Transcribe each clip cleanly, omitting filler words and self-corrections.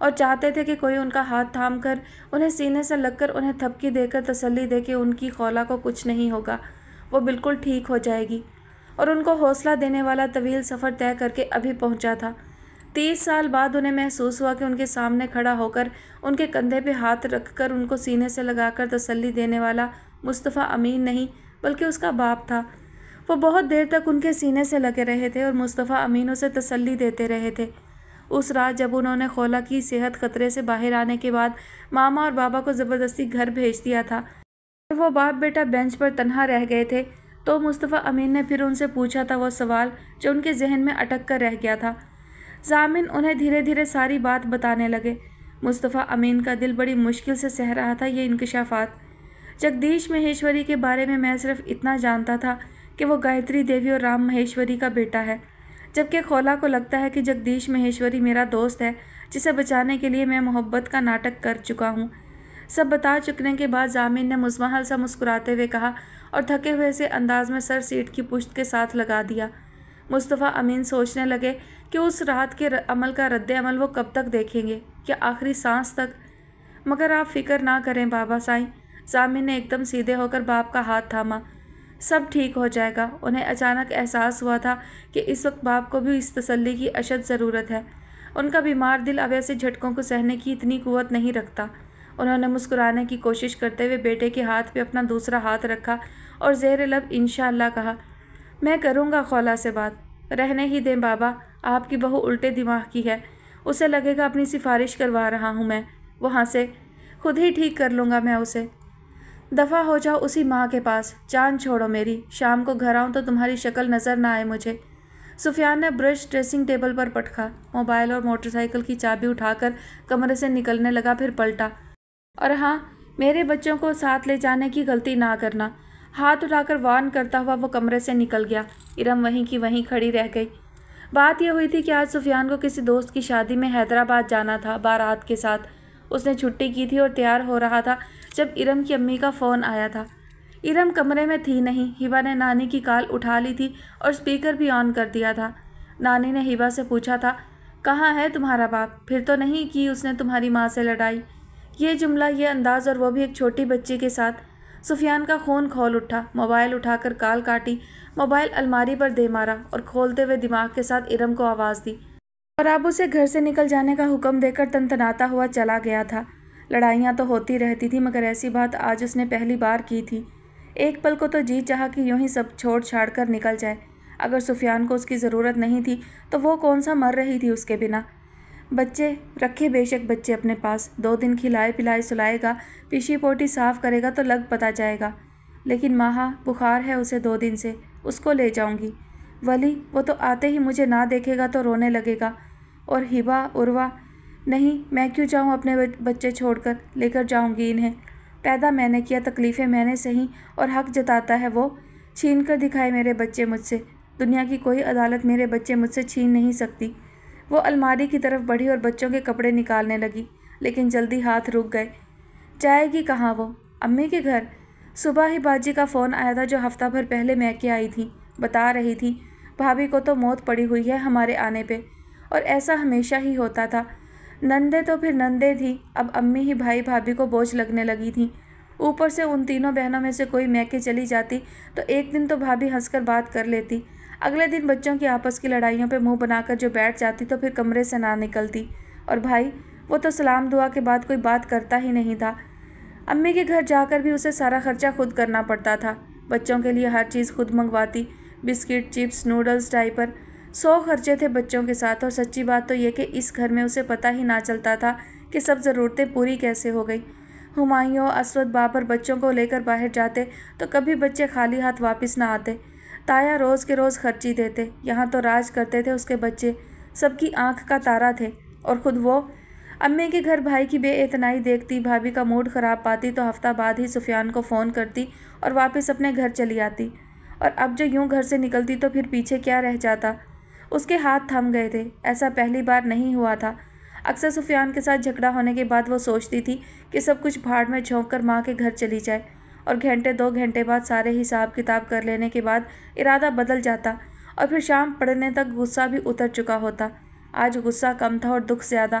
اور چاہتے تھے کہ کوئی ان کا ہاتھ تھام کر انہیں سینے سے لگ کر انہیں تھپکی دے کر تسلی دے کہ ان کی خولا کو کچھ نہیں ہوگا، وہ بالکل ٹھیک ہو جائے گی۔ اور ان کو حوصلہ دینے والا طویل سفر طے کر کے ابھی پہنچا تھا۔ 30 سال بعد انہیں محسوس ہوا کہ ان کے سامنے کھڑا ہو کر ان کے کندھے پہ ہاتھ رکھ کر ان کو سینے سے لگا کر تسلی دینے والا مصطفیٰ امین نہیں بلکہ اس کا باپ تھا۔ وہ بہت دیر تک ان کے سینے سے لگے رہے تھے اور مصطفیٰ امین اسے تسلی دیتے رہے تھے۔ اس رات جب انہوں نے خولا کی صحت خطرے سے باہر آنے کے بعد ماما اور بابا کو زبردستی گھر بھیج دیا تھا اور وہ باپ بیٹا بینچ پر تنہا رہ گئے تھے، تو مصطفیٰ امین نے پھر ان سے پوچھا تھا وہ سوال جو ان کے ذہن میں اٹک کر رہ گیا تھا۔ ضامن انہیں دھیرے دھیرے ساری بات بتانے لگے۔ مصطفیٰ امین کا دل بڑی مشکل سے سہ رہا تھا یہ انکشافات۔ جگدیش مہیشوری کے بارے میں صرف اتنا جانتا تھا کہ وہ گایتری دیوی اور رام مہیشوری کا بیٹا ہے، جبکہ خولا کو لگتا ہے کہ جگدیش مہیشوری میرا دوست ہے جسے بچانے کے لیے میں محبت کا ناٹک کر چکا ہوں۔ سب بتا چکنے کے بعد ضامن نے مزمحل سا مسکراتے ہوئے کہا اور تھکے ہوئے سے انداز میں سر سیٹ کی پشت کے ساتھ لگا دیا۔ مصطفیٰ امین سوچنے لگے کہ اس رات کے عمل کا رد عمل وہ کب تک دیکھیں گے، کیا آخری سانس تک؟ مگر آپ فکر نہ کریں بابا سائیں، ضامن نے ایک دم سیدھے ہو کر باپ کا ہاتھ تھاما۔ سب ٹھیک ہو جائے گا۔ انہیں اچانک احساس ہوا تھا کہ اس وقت باپ کو بھی اس تسلی کی اشد ضرورت ہے۔ ان کا بیمار دل اب ایسے جھٹکوں کو سہنے کی اتنی قوت نہیں رکھتا۔ انہوں نے مسکرانے کی کوشش کرتے ہوئے بیٹے کے ہاتھ پہ اپنا دوسرا ہاتھ رکھا اور زیر لب انشاءاللہ کہا، میں کروں گا خولا سے بات۔ رہنے ہی دیں بابا، آپ کی بہو الٹے دماغ کی ہے، اسے لگے گا اپنی سفارش کروا رہا ہوں میں۔ وہاں سے خود ہی ٹھیک کر لوں گا میں اسے۔ دفع ہو جاؤ اسی ماں کے پاس، جان چھوڑو میری، شام کو گھر آؤں تو تمہاری شکل نظر نہ آئے مجھے۔ سفیان نے برش ڈریسنگ ٹیبل پر پٹکا، موبائل اور موٹر سائیکل کی چابی اٹھا کر کمرے سے نکلنے لگا، پھر پلٹا، اور ہاں، میرے بچوں کو ساتھ لے جانے کی غلطی نہ کرنا۔ ہاتھ اٹھا کر وارن کرتا ہوا وہ کمرے سے نکل گیا۔ ارم وہیں کی وہیں کھڑی رہ گئی۔ بات یہ ہوئی تھی کہ آج سفیان کو کسی دوست کی شادی میں حیدرآباد جانا تھا بارات کے ساتھ۔ اس نے چھٹی کی تھی اور تیار ہو رہا تھا جب ارم کی امی کا فون آیا تھا۔ ارم کمرے میں تھی نہیں، ہبا نے نانی کی کال اٹھا لی تھی اور اسپیکر بھی آن کر دیا تھا۔ نانی نے ہبا سے پوچھا تھا، کہاں ہے تمہارا باپ؟ پھر تو نہیں کی اس نے تمہاری ماں سے لڑائی؟ یہ جملہ، یہ انداز، اور وہ بھی ایک چھوٹی بچی کے ساتھ۔ سفیان کا خون کھول اٹھا، موبائل اٹھا کر کال کاٹی، موبائل الماری پر دے مارا اور کھولتے ہوئے دماغ کے ساتھ ارم کو آواز دی اور اب اسے گھر سے نکل جانے کا حکم دے کر تنتناتا ہوا چلا گیا تھا۔ لڑائیاں تو ہوتی رہتی تھی مگر ایسی بات آج اس نے پہلی بار کی تھی۔ ایک پل کو تو جی چاہا کہ یوں ہی سب چھوڑ چھاڑ کر نکل جائے۔ اگر سفیان کو اس کی ضرورت نہیں تھی تو وہ کون سا مر رہی تھی اس کے بنا۔ بچے رکھے بے شک بچے اپنے پاس، 2 دن کھلائے پلائے سلائے گا، پیشی پوٹی صاف کرے گا تو لگ پتا جائے گا۔ لیکن ماہا بخار ہے اسے 2 دن سے، اس کو لے جاؤں گی۔ ولی وہ تو آتے ہی مجھے نہ دیکھے گا تو رونے لگے گا۔ اور ہبا، عروہ، نہیں میں کیوں جاؤں اپنے بچے چھوڑ کر، لے کر جاؤں گی انہیں۔ پیدا میں نے کیا، تکلیفیں میں نے سہی، اور حق جتاتا ہے وہ۔ چھین کر دکھائے میرے بچے مجھ سے، دنیا کی کوئی عدالت میرے بچے مجھ سے چھین نہیں سکتی۔ وہ الماری کی طرف بڑھی اور بچوں کے کپڑے نکالنے لگی، لیکن جلدی ہاتھ رک گئے۔ جائے گی کہاں وہ؟ امی کے گھر۔ صبح ہی باجی کا فون آیا تھا جو ہفتہ بھر پہلے میکے آئی تھی، بتا رہی تھی بھابھی کو تو موت پڑی ہوئی ہے ہمارے آنے پہ، اور ایسا ہمیشہ ہی ہوتا تھا۔ نندے تو پھر نندے تھی، اب امی ہی بھائی بھابھی کو بوجھ لگنے لگی تھیں۔ اوپر سے ان تینوں بہنوں میں سے کوئی میکے چلی جاتی تو ایک دن تو بھابھی ہنس کر بات کر لیتی، اگلے دن بچوں کی آپس کی لڑائیوں پہ منہ بنا کر جو بیٹھ جاتی تو پھر کمرے سے نہ نکلتی۔ اور بھائی، وہ تو سلام دعا کے بعد کوئی بات کرتا ہی نہیں تھا۔ امی کے گھر جا کر بھی اسے سارا خرچہ خود کرنا پڑتا تھا، بچوں کے لیے ہر چیز خود منگواتی، بسکٹ، چپس، نوڈلز، ڈائپر، 100 خرچے تھے بچوں کے ساتھ۔ اور سچی بات تو یہ کہ اس گھر میں اسے پتہ ہی نہ چلتا تھا کہ سب ضرورتیں پوری کیسے ہو گئی۔ ہمایوں، اسود، بابر بچوں کو لے کر باہر جاتے تو کبھی بچے خالی ہاتھ واپس نہ آتے۔ تایا روز کے روز خرچی دیتے، یہاں تو راج کرتے تھے اس کے بچے، سب کی آنکھ کا تارا تھے۔ اور خود وہ امی کے گھر بھائی کی بے اعتنائی دیکھتی، بھابھی کا موڈ خراب پاتی تو ہفتہ بعد ہی سفیان کو فون کرتی اور واپس اپنے گھر چلی آتی۔ اور اب جو یوں گھر سے نکلتی تو پھر پیچھے کیا رہ جاتا؟ اس کے ہاتھ تھم گئے تھے۔ ایسا پہلی بار نہیں ہوا تھا۔ اکثر سفیان کے ساتھ جھگڑا ہونے کے بعد وہ سوچتی تھی کہ سب کچھ بھاڑ میں جھونک کر ماں کے گھر چلی جائے، اور گھنٹے 2 گھنٹے بعد سارے حساب کتاب کر لینے کے بعد ارادہ بدل جاتا اور پھر شام پڑنے تک غصہ بھی اتر چکا ہوتا۔ آج غصہ کم تھا اور دکھ زیادہ۔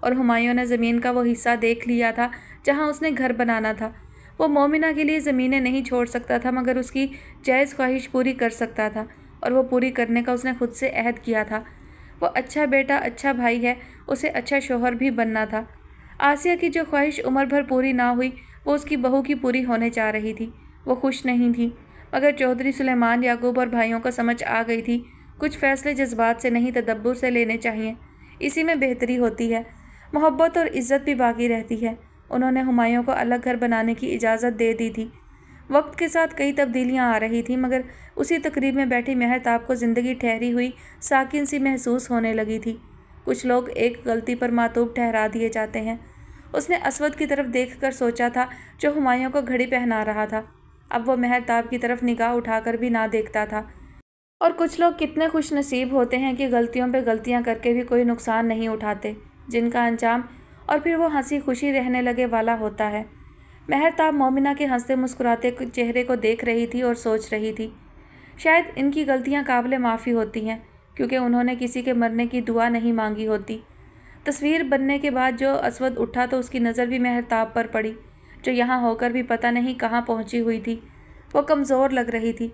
اور ہمایوں نے زمین کا وہ حصہ دیکھ لیا تھا جہاں اس نے گھر بنانا تھا۔ وہ مومنہ کے لیے زمینیں نہیں چھوڑ سکتا تھا مگر اس کی جائز خواہش پوری کر سکتا تھا، اور وہ پوری کرنے کا اس نے خود سے عہد کیا تھا۔ وہ اچھا بیٹا، اچھا بھائی ہے، اسے اچھا شوہر بھی بننا تھا۔ آسیہ کی جو خواہش عمر بھر پوری نہ ہوئی وہ اس کی بہو کی پوری ہونے جا رہی تھی۔ وہ خوش نہیں تھی، مگر چودھری سلیمان یعقوب اور بھائیوں کو سمجھ آ گئی تھی کچھ فیصلے جذبات سے نہیں تدبر سے لینے چاہیے، اسی میں بہتری ہوتی ہے، محبت اور عزت بھی باقی رہتی ہے۔ انہوں نے ہمایوں کو الگ گھر بنانے کی اجازت دے دی تھی۔ وقت کے ساتھ کئی تبدیلیاں آ رہی تھیں، مگر اسی تقریب میں بیٹھی مہرتاب کو زندگی ٹھہری ہوئی ساکن سی محسوس ہونے لگی تھی۔ کچھ لوگ ایک غلطی پر معتوب ٹھہرا دیے جاتے ہیں۔ اس نے اسود کی طرف دیکھ کر سوچا تھا جو ہمایوں کو گھڑی پہنا رہا تھا۔ اب وہ مہرتاب کی طرف نگاہ اٹھا کر بھی نہ دیکھتا تھا۔ اور کچھ لوگ کتنے خوش نصیب ہوتے ہیں کہ غلطیوں پہ غلطیاں کر کے بھی کوئی نقصان نہیں اٹھاتے، جن کا انجام اور پھر وہ ہنسی خوشی رہنے لگے والا ہوتا ہے۔ مہرتاب مومنہ کے ہنستے مسکراتے چہرے کو دیکھ رہی تھی اور سوچ رہی تھی، شاید ان کی غلطیاں قابل معافی ہوتی ہیں کیونکہ انہوں نے کسی کے مرنے کی دعا نہیں مانگی ہوتی۔ تصویر بننے کے بعد جو اسود اٹھا تو اس کی نظر بھی مہرتاب پر پڑی، جو یہاں ہو کر بھی پتہ نہیں کہاں پہنچی ہوئی تھی۔ وہ کمزور لگ رہی تھی،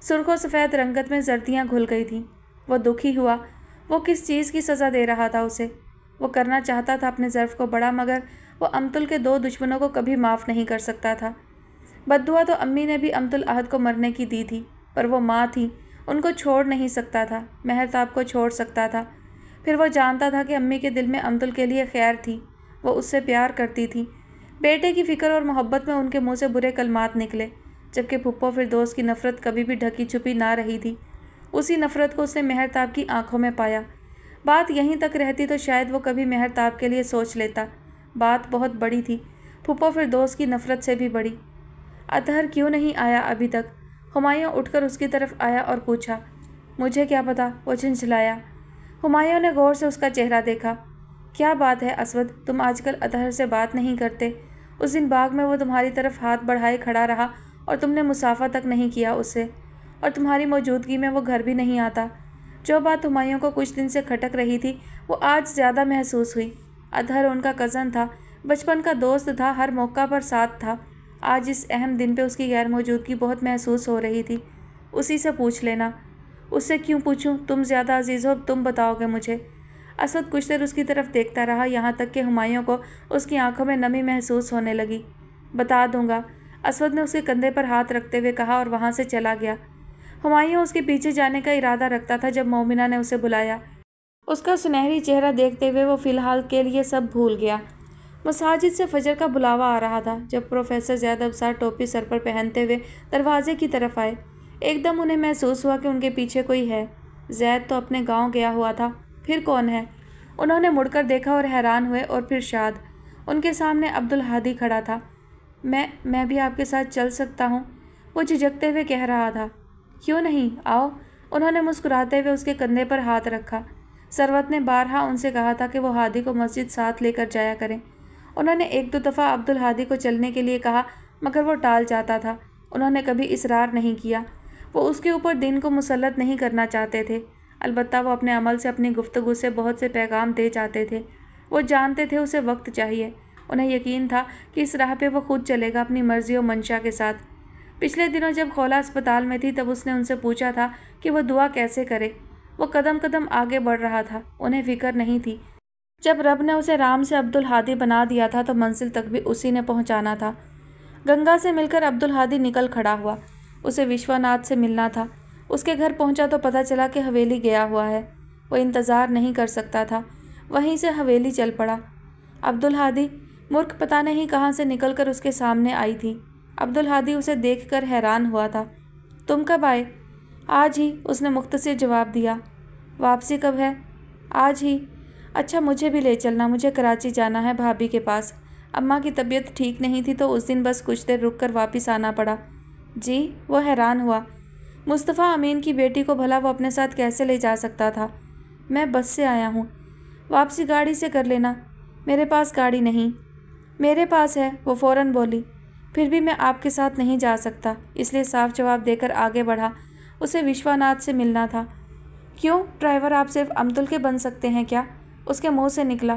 سرخ و سفید رنگت میں زردیاں گھل گئی تھیں۔ وہ دکھی ہوا، وہ کس چیز کی سزا دے رہا تھا اسے؟ وہ کرنا چاہتا تھا اپنے ظرف کو بڑا، مگر وہ امتل کے دو دشمنوں کو کبھی معاف نہیں کر سکتا تھا۔ بددعا تو امی نے بھی امتل احد کو مرنے کی دی تھی، پر وہ ماں تھی، ان کو چھوڑ نہیں سکتا تھا، مہرتاب کو چھوڑ سکتا تھا۔ پھر وہ جانتا تھا کہ امی کے دل میں امتل کے لیے خیر تھی، وہ اس سے پیار کرتی تھی۔ بیٹے کی فکر اور محبت میں ان کے منہ سے برے کلمات نکلے، جبکہ پھپھو فردوس کی نفرت کبھی بھی ڈھکی چھپی نہ رہی تھی۔ اسی نفرت کو اس نے مہرتاب کی آنکھوں میں پایا۔ بات یہیں تک رہتی تو شاید وہ کبھی مہرتاب کے لیے سوچ لیتا۔ بات بہت بڑی تھی، پھپھو فردوس کی نفرت سے بھی بڑی۔ اطہر کیوں نہیں آیا ابھی تک؟ ہمایوں اٹھ کر اس کی طرف آیا اور پوچھا۔ مجھے کیا پتا، وہ جھنجھلایا۔ ہمایوں نے غور سے اس کا چہرہ دیکھا۔ کیا بات ہے اسود، تم آج کل اطہر سے بات نہیں کرتے؟ اس دن باغ میں وہ تمہاری طرف ہاتھ بڑھائے کھڑا رہا اور تم نے مصافحہ تک نہیں کیا اس سے، اور تمہاری موجودگی میں وہ گھر بھی نہیں آتا۔ جو بات ہمایوں کو کچھ دن سے کھٹک رہی تھی وہ آج زیادہ محسوس ہوئی۔ اطہر ان کا کزن تھا، بچپن کا دوست تھا، ہر موقع پر ساتھ تھا۔ آج اس اہم دن پہ اس کی غیر موجودگی بہت محسوس ہو رہی تھی۔ اسی سے پوچھ لینا۔ اس سے کیوں پوچھوں؟ تم زیادہ عزیز ہو، تم بتاؤ گے مجھے۔ اسود کچھ دیر اس کی طرف دیکھتا رہا، یہاں تک کہ ہمایوں کو اس کی آنکھوں میں نمی محسوس ہونے لگی۔ بتا دوں گا، اسود نے اس کے کندھے پر ہاتھ رکھتے ہوئے کہا اور وہاں سے چلا گیا۔ ہمایوں اس کے پیچھے جانے کا ارادہ رکھتا تھا جب مومنہ نے اسے بلایا۔ اس کا سنہری چہرہ دیکھتے ہوئے وہ فی الحال کے لیے سب بھول گیا۔ مساجد سے فجر کا بلاوا آ رہا تھا جب پروفیسر زیاد ابصار ٹوپی سر پر پہنتے ہوئے دروازے کی طرف آئے۔ ایک دم انہیں محسوس ہوا کہ ان کے پیچھے کوئی ہے۔ زید تو اپنے گاؤں گیا ہوا تھا، پھر کون ہے؟ انہوں نے مڑ کر دیکھا اور حیران ہوئے اور پھر شاد۔ ان کے سامنے عبدالہادی کھڑا تھا۔ میں بھی آپ کے ساتھ چل سکتا ہوں؟ وہ جھجکتے ہوئے کہہ رہا تھا۔ کیوں نہیں، آؤ۔ انہوں نے مسکراتے ہوئے اس کے کندھے پر ہاتھ رکھا۔ ثروت نے بارہا ان سے کہا تھا کہ وہ ہادی کو مسجد ساتھ لے کر جایا کریں۔ انہوں نے ایک دو دفعہ عبدالہادی کو چلنے کے لیے کہا مگر وہ ٹال جاتا تھا۔ انہوں نے کبھی اصرار نہیں کیا، وہ اس کے اوپر دین کو مسلط نہیں کرنا چاہتے تھے، البتہ وہ اپنے عمل سے اپنی گفتگو سے بہت سے پیغام دے جاتے تھے۔ وہ جانتے تھے اسے وقت چاہیے، انہیں یقین تھا کہ اس راہ پہ وہ خود چلے گا اپنی مرضی و منشا کے ساتھ۔ پچھلے دنوں جب خولا اسپتال میں تھی تب اس نے ان سے پوچھا تھا کہ وہ دعا کیسے کرے۔ وہ قدم قدم آگے بڑھ رہا تھا، انہیں فکر نہیں تھی۔ جب رب نے اسے رام سے عبدالہادی بنا دیا تھا تو منزل تک بھی اسی نے پہنچانا تھا۔ گنگا سے مل کر عبدالہادی نکل کھڑا ہوا، اسے وشواناتھ سے ملنا تھا۔ اس کے گھر پہنچا تو پتہ چلا کہ حویلی گیا ہوا ہے۔ وہ انتظار نہیں کر سکتا تھا، وہیں سے حویلی چل پڑا۔ عبدالہادی، مرک پتہ نہیں کہاں سے نکل کر اس کے سامنے آئی تھی۔ عبدالہادی اسے دیکھ کر حیران ہوا تھا۔ تم کب آئے؟ آج ہی، اس نے مختصر جواب دیا۔ واپسی کب ہے؟ آج ہی۔ اچھا مجھے بھی لے چلنا، مجھے کراچی جانا ہے بھابھی کے پاس۔ اماں کی طبیعت ٹھیک نہیں تھی تو اس دن بس کچھ دیر رک کر واپس آنا پڑا۔ جی؟ وہ حیران ہوا۔ مصطفیٰ امین کی بیٹی کو بھلا وہ اپنے ساتھ کیسے لے جا سکتا تھا؟ میں بس سے آیا ہوں، واپسی گاڑی سے کر لینا۔ میرے پاس گاڑی نہیں۔ میرے پاس ہے، وہ فوراً بولی۔ پھر بھی میں آپ کے ساتھ نہیں جا سکتا، اس لیے صاف جواب دے کر آگے بڑھا۔ اسے وشواناتھ سے ملنا تھا۔ کیوں؟ ڈرائیور آپ صرف امتل کے بن سکتے ہیں کیا؟ اس کے منہ سے نکلا۔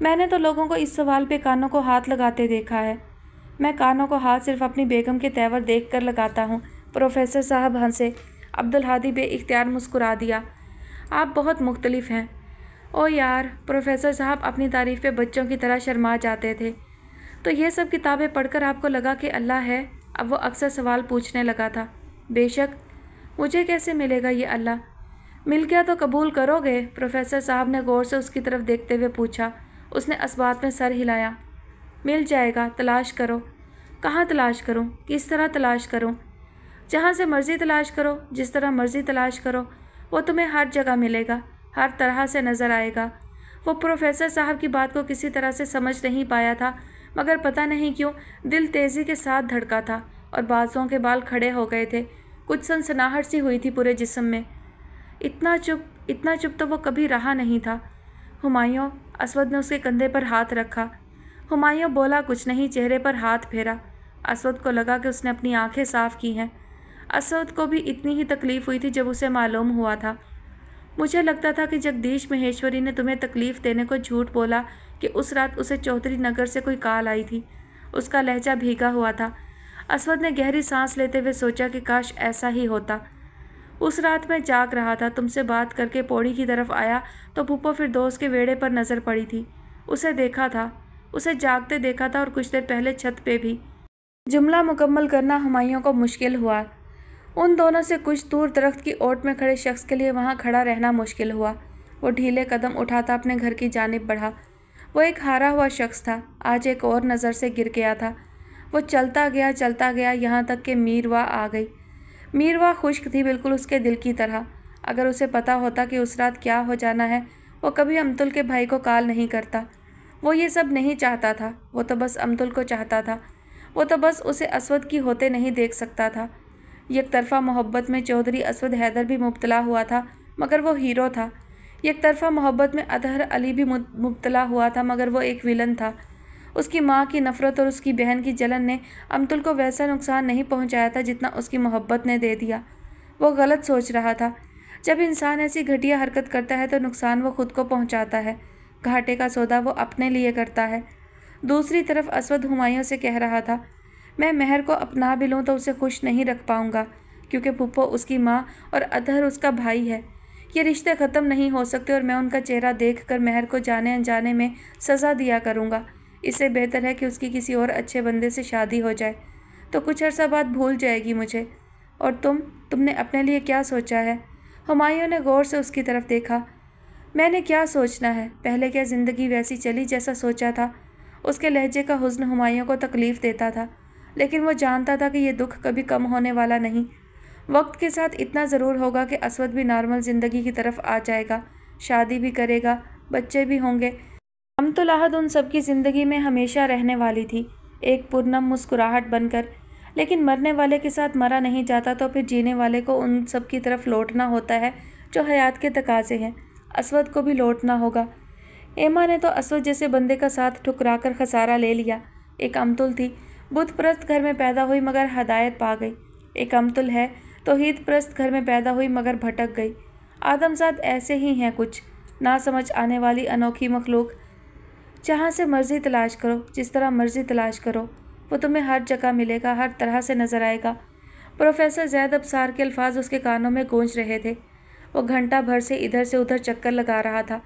میں نے تو لوگوں کو اس سوال پہ کانوں کو ہاتھ لگاتے دیکھا ہے۔ میں کانوں کو ہاتھ صرف اپنی بیگم کے تیور دیکھ کر لگاتا ہوں۔ پروفیسر صاحب ہنسے۔ عبدالہادی بے اختیار مسکرا دیا۔ آپ بہت مختلف ہیں۔ او یار، پروفیسر صاحب اپنی تعریف پہ بچوں کی طرح شرما جاتے تھے۔ تو یہ سب کتابیں پڑھ کر آپ کو لگا کہ اللہ ہے؟ اب وہ اکثر سوال پوچھنے لگا تھا۔ بے شک، مجھے کیسے ملے گا یہ اللہ؟ مل گیا تو قبول کرو گے؟ پروفیسر صاحب نے غور سے اس کی طرف دیکھتے ہوئے پوچھا۔ اس نے اسبات میں سر ہلایا۔ مل جائے گا، تلاش کرو۔ کہاں تلاش کروں؟ کس طرح تلاش کروں؟ جہاں سے مرضی تلاش کرو، جس طرح مرضی تلاش کرو، وہ تمہیں ہر جگہ ملے گا، ہر طرح سے نظر آئے گا۔ وہ پروفیسر صاحب کی بات کو کسی طرح سے سمجھ نہیں پایا تھا، مگر پتہ نہیں کیوں دل تیزی کے ساتھ دھڑکا تھا اور بازوؤں کے بال کھڑے ہو گئے تھے۔ کچھ سنسناہٹ سی ہوئی تھی پورے جسم میں۔ اتنا چپ تو وہ کبھی رہا نہیں تھا۔ ہمایوں، اسود نے اس کے کندھے پر ہاتھ رکھا۔ ہمایوں بولا کچھ نہیں، چہرے پر ہاتھ پھیرا۔ اسود کو لگا کہ اس نے اپنی آنکھیں صاف کی ہیں۔ اسود کو بھی اتنی ہی تکلیف ہوئی تھی جب اسے معلوم ہوا تھا۔ مجھے لگتا تھا کہ جگدیش مہیشوری نے تمہیں تکلیف دینے کو جھوٹ بولا کہ اس رات اسے چودھری نگر سے کوئی کال آئی تھی۔ اس کا لہجہ بھیگا ہوا تھا۔ اسود نے گہری سانس لیتے ہوئے سوچا کہ کاش ایسا ہی ہوتا۔ اس رات میں جاگ رہا تھا، تم سے بات کر کے پوڑی کی طرف آیا تو پھپھو فردوس کے ویڑے پر نظر پڑی تھی۔ اسے دیکھا تھا، اسے جاگتے دیکھا تھا، اور کچھ دیر پہلے چھت پہ بھی۔ جملہ مکمل کرنا ہمایوں کو مشکل ہوا۔ ان دونوں سے کچھ دور درخت کی اوٹ میں کھڑے شخص کے لیے وہاں کھڑا رہنا مشکل ہوا۔ وہ ڈھیلے قدم اٹھاتا اپنے گھر کی جانب بڑھا۔ وہ ایک ہارا ہوا شخص تھا، آج ایک اور نظر سے گر گیا تھا۔ وہ چلتا گیا یہاں تک کہ میروا آ گئی۔ میروا خشک تھی، بالکل اس کے دل کی طرح۔ اگر اسے پتا ہوتا کہ اس رات کیا ہو جانا ہے، وہ کبھی امتل کے بھائی کو کال نہیں کرتا۔ وہ یہ سب نہیں چاہتا تھا، وہ تو بس امتل کو چاہتا تھا۔ وہ تو بس اسے اسود کی ہوتے نہیں دیکھ سکتا تھا۔ یک طرفہ محبت میں چودھری اسود حیدر بھی مبتلا ہوا تھا، مگر وہ ہیرو تھا۔ یک طرفہ محبت میں اطہر علی بھی مبتلا ہوا تھا، مگر وہ ایک ویلن تھا۔ اس کی ماں کی نفرت اور اس کی بہن کی جلن نے امتل کو ویسا نقصان نہیں پہنچایا تھا جتنا اس کی محبت نے دے دیا۔ وہ غلط سوچ رہا تھا۔ جب انسان ایسی گھٹیا حرکت کرتا ہے تو نقصان وہ خود کو پہنچاتا ہے، گھاٹے کا سودا وہ اپنے لیے کرتا ہے۔ دوسری طرف اسود ہمایوں سے کہہ رہا تھا، میں مہر کو اپنا بھی لوں تو اسے خوش نہیں رکھ پاؤں گا، کیونکہ پھپھو اس کی ماں اور اطہر اس کا بھائی ہے۔ یہ رشتے ختم نہیں ہو سکتے اور میں ان کا چہرہ دیکھ کر مہر کو جانے انجانے میں سزا دیا کروں گا۔ اس سے بہتر ہے کہ اس کی کسی اور اچھے بندے سے شادی ہو جائے، تو کچھ عرصہ بعد بھول جائے گی مجھے۔ اور تم نے اپنے لیے کیا سوچا ہے؟ ہمایوں نے غور سے اس کی طرف دیکھا۔ میں نے کیا سوچنا ہے؟ پہلے کیا زندگی ویسی چلی جیسا سوچا تھا؟ اس کے لہجے کا حزن ہمایوں کو تکلیف دیتا تھا، لیکن وہ جانتا تھا کہ یہ دکھ کبھی کم ہونے والا نہیں۔ وقت کے ساتھ اتنا ضرور ہوگا کہ اسود بھی نارمل زندگی کی طرف آ جائے گا، شادی بھی کرے گا، بچے بھی ہوں گے۔ امتل احد ان سب کی زندگی میں ہمیشہ رہنے والی تھی، ایک پرنم مسکراہٹ بن کر۔ لیکن مرنے والے کے ساتھ مرا نہیں جاتا، تو پھر جینے والے کو ان سب کی طرف لوٹنا ہوتا ہے جو حیات کے تقاضے ہیں۔ اسود کو بھی لوٹنا ہوگا۔ ایما نے تو اسود جیسے بندے کا ساتھ ٹھکرا کر خسارہ لے لیا۔ ایک امتل تھی، بت پرست گھر میں پیدا ہوئی مگر ہدایت پا گئی۔ ایک امتل ہے، توحید پرست گھر میں پیدا ہوئی مگر بھٹک گئی۔ آدمزاد ایسے ہی ہیں، کچھ نہ سمجھ آنے والی انوکھی مخلوق۔ جہاں سے مرضی تلاش کرو، جس طرح مرضی تلاش کرو، وہ تمہیں ہر جگہ ملے گا، ہر طرح سے نظر آئے گا۔ پروفیسر زید ابصار کے الفاظ اس کے کانوں میں گونج رہے تھے۔ وہ گھنٹہ بھر سے ادھر سے ادھر چکر لگا رہا تھا،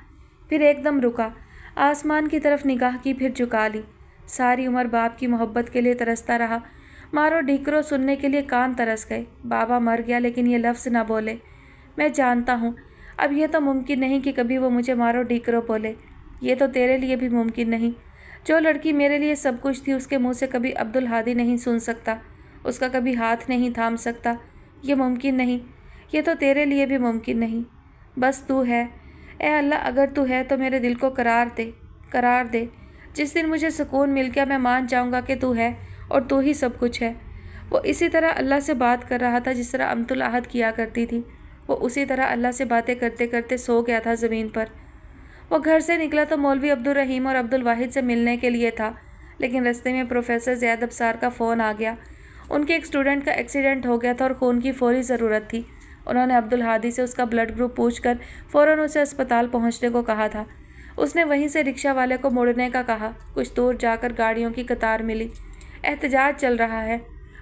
پھر ایک دم رکا، آسمان کی طرف نگاہ کی، پھر جھکا لی۔ ساری عمر باپ کی محبت کے لیے ترستا رہا۔ مارو ڈھیکرو سننے کے لیے کان ترس گئے۔ بابا مر گیا لیکن یہ لفظ نہ بولے۔ میں جانتا ہوں، اب یہ تو ممکن نہیں کہ کبھی وہ مجھے مارو ڈھیکرو بولے۔ یہ تو تیرے لیے بھی ممکن نہیں۔ جو لڑکی میرے لیے سب کچھ تھی، اس کے منہ سے کبھی عبدالہادی نہیں سن سکتا، اس کا کبھی ہاتھ نہیں تھام سکتا۔ یہ ممکن نہیں، یہ تو تیرے لیے بھی ممکن نہیں۔ بس تو ہے، اے اللہ، اگر تو ہے تو میرے دل کو قرار دے۔ جس دن مجھے سکون مل گیا، میں مان جاؤں گا کہ تو ہے اور تو ہی سب کچھ ہے۔ وہ اسی طرح اللہ سے بات کر رہا تھا جس طرح امتل احد کیا کرتی تھی۔ وہ اسی طرح اللہ سے باتیں کرتے کرتے سو گیا تھا زمین پر۔ وہ گھر سے نکلا تو مولوی عبدالرحیم اور عبدالواحد سے ملنے کے لیے تھا، لیکن رستے میں پروفیسر زید ابصار کا فون آ گیا۔ ان کے ایک اسٹوڈنٹ کا ایکسیڈنٹ ہو گیا تھا اور خون کی فوری ضرورت تھی۔ انہوں نے عبدالہادی سے اس کا بلڈ گروپ پوچھ کر فوراً اسے اسپتال پہنچنے کو کہا تھا۔ اس نے وہیں سے رکشہ والے کو مڑنے کا کہا۔ کچھ دور جا کر گاڑیوں کی قطار ملی۔ احتجاج چل رہا ہے۔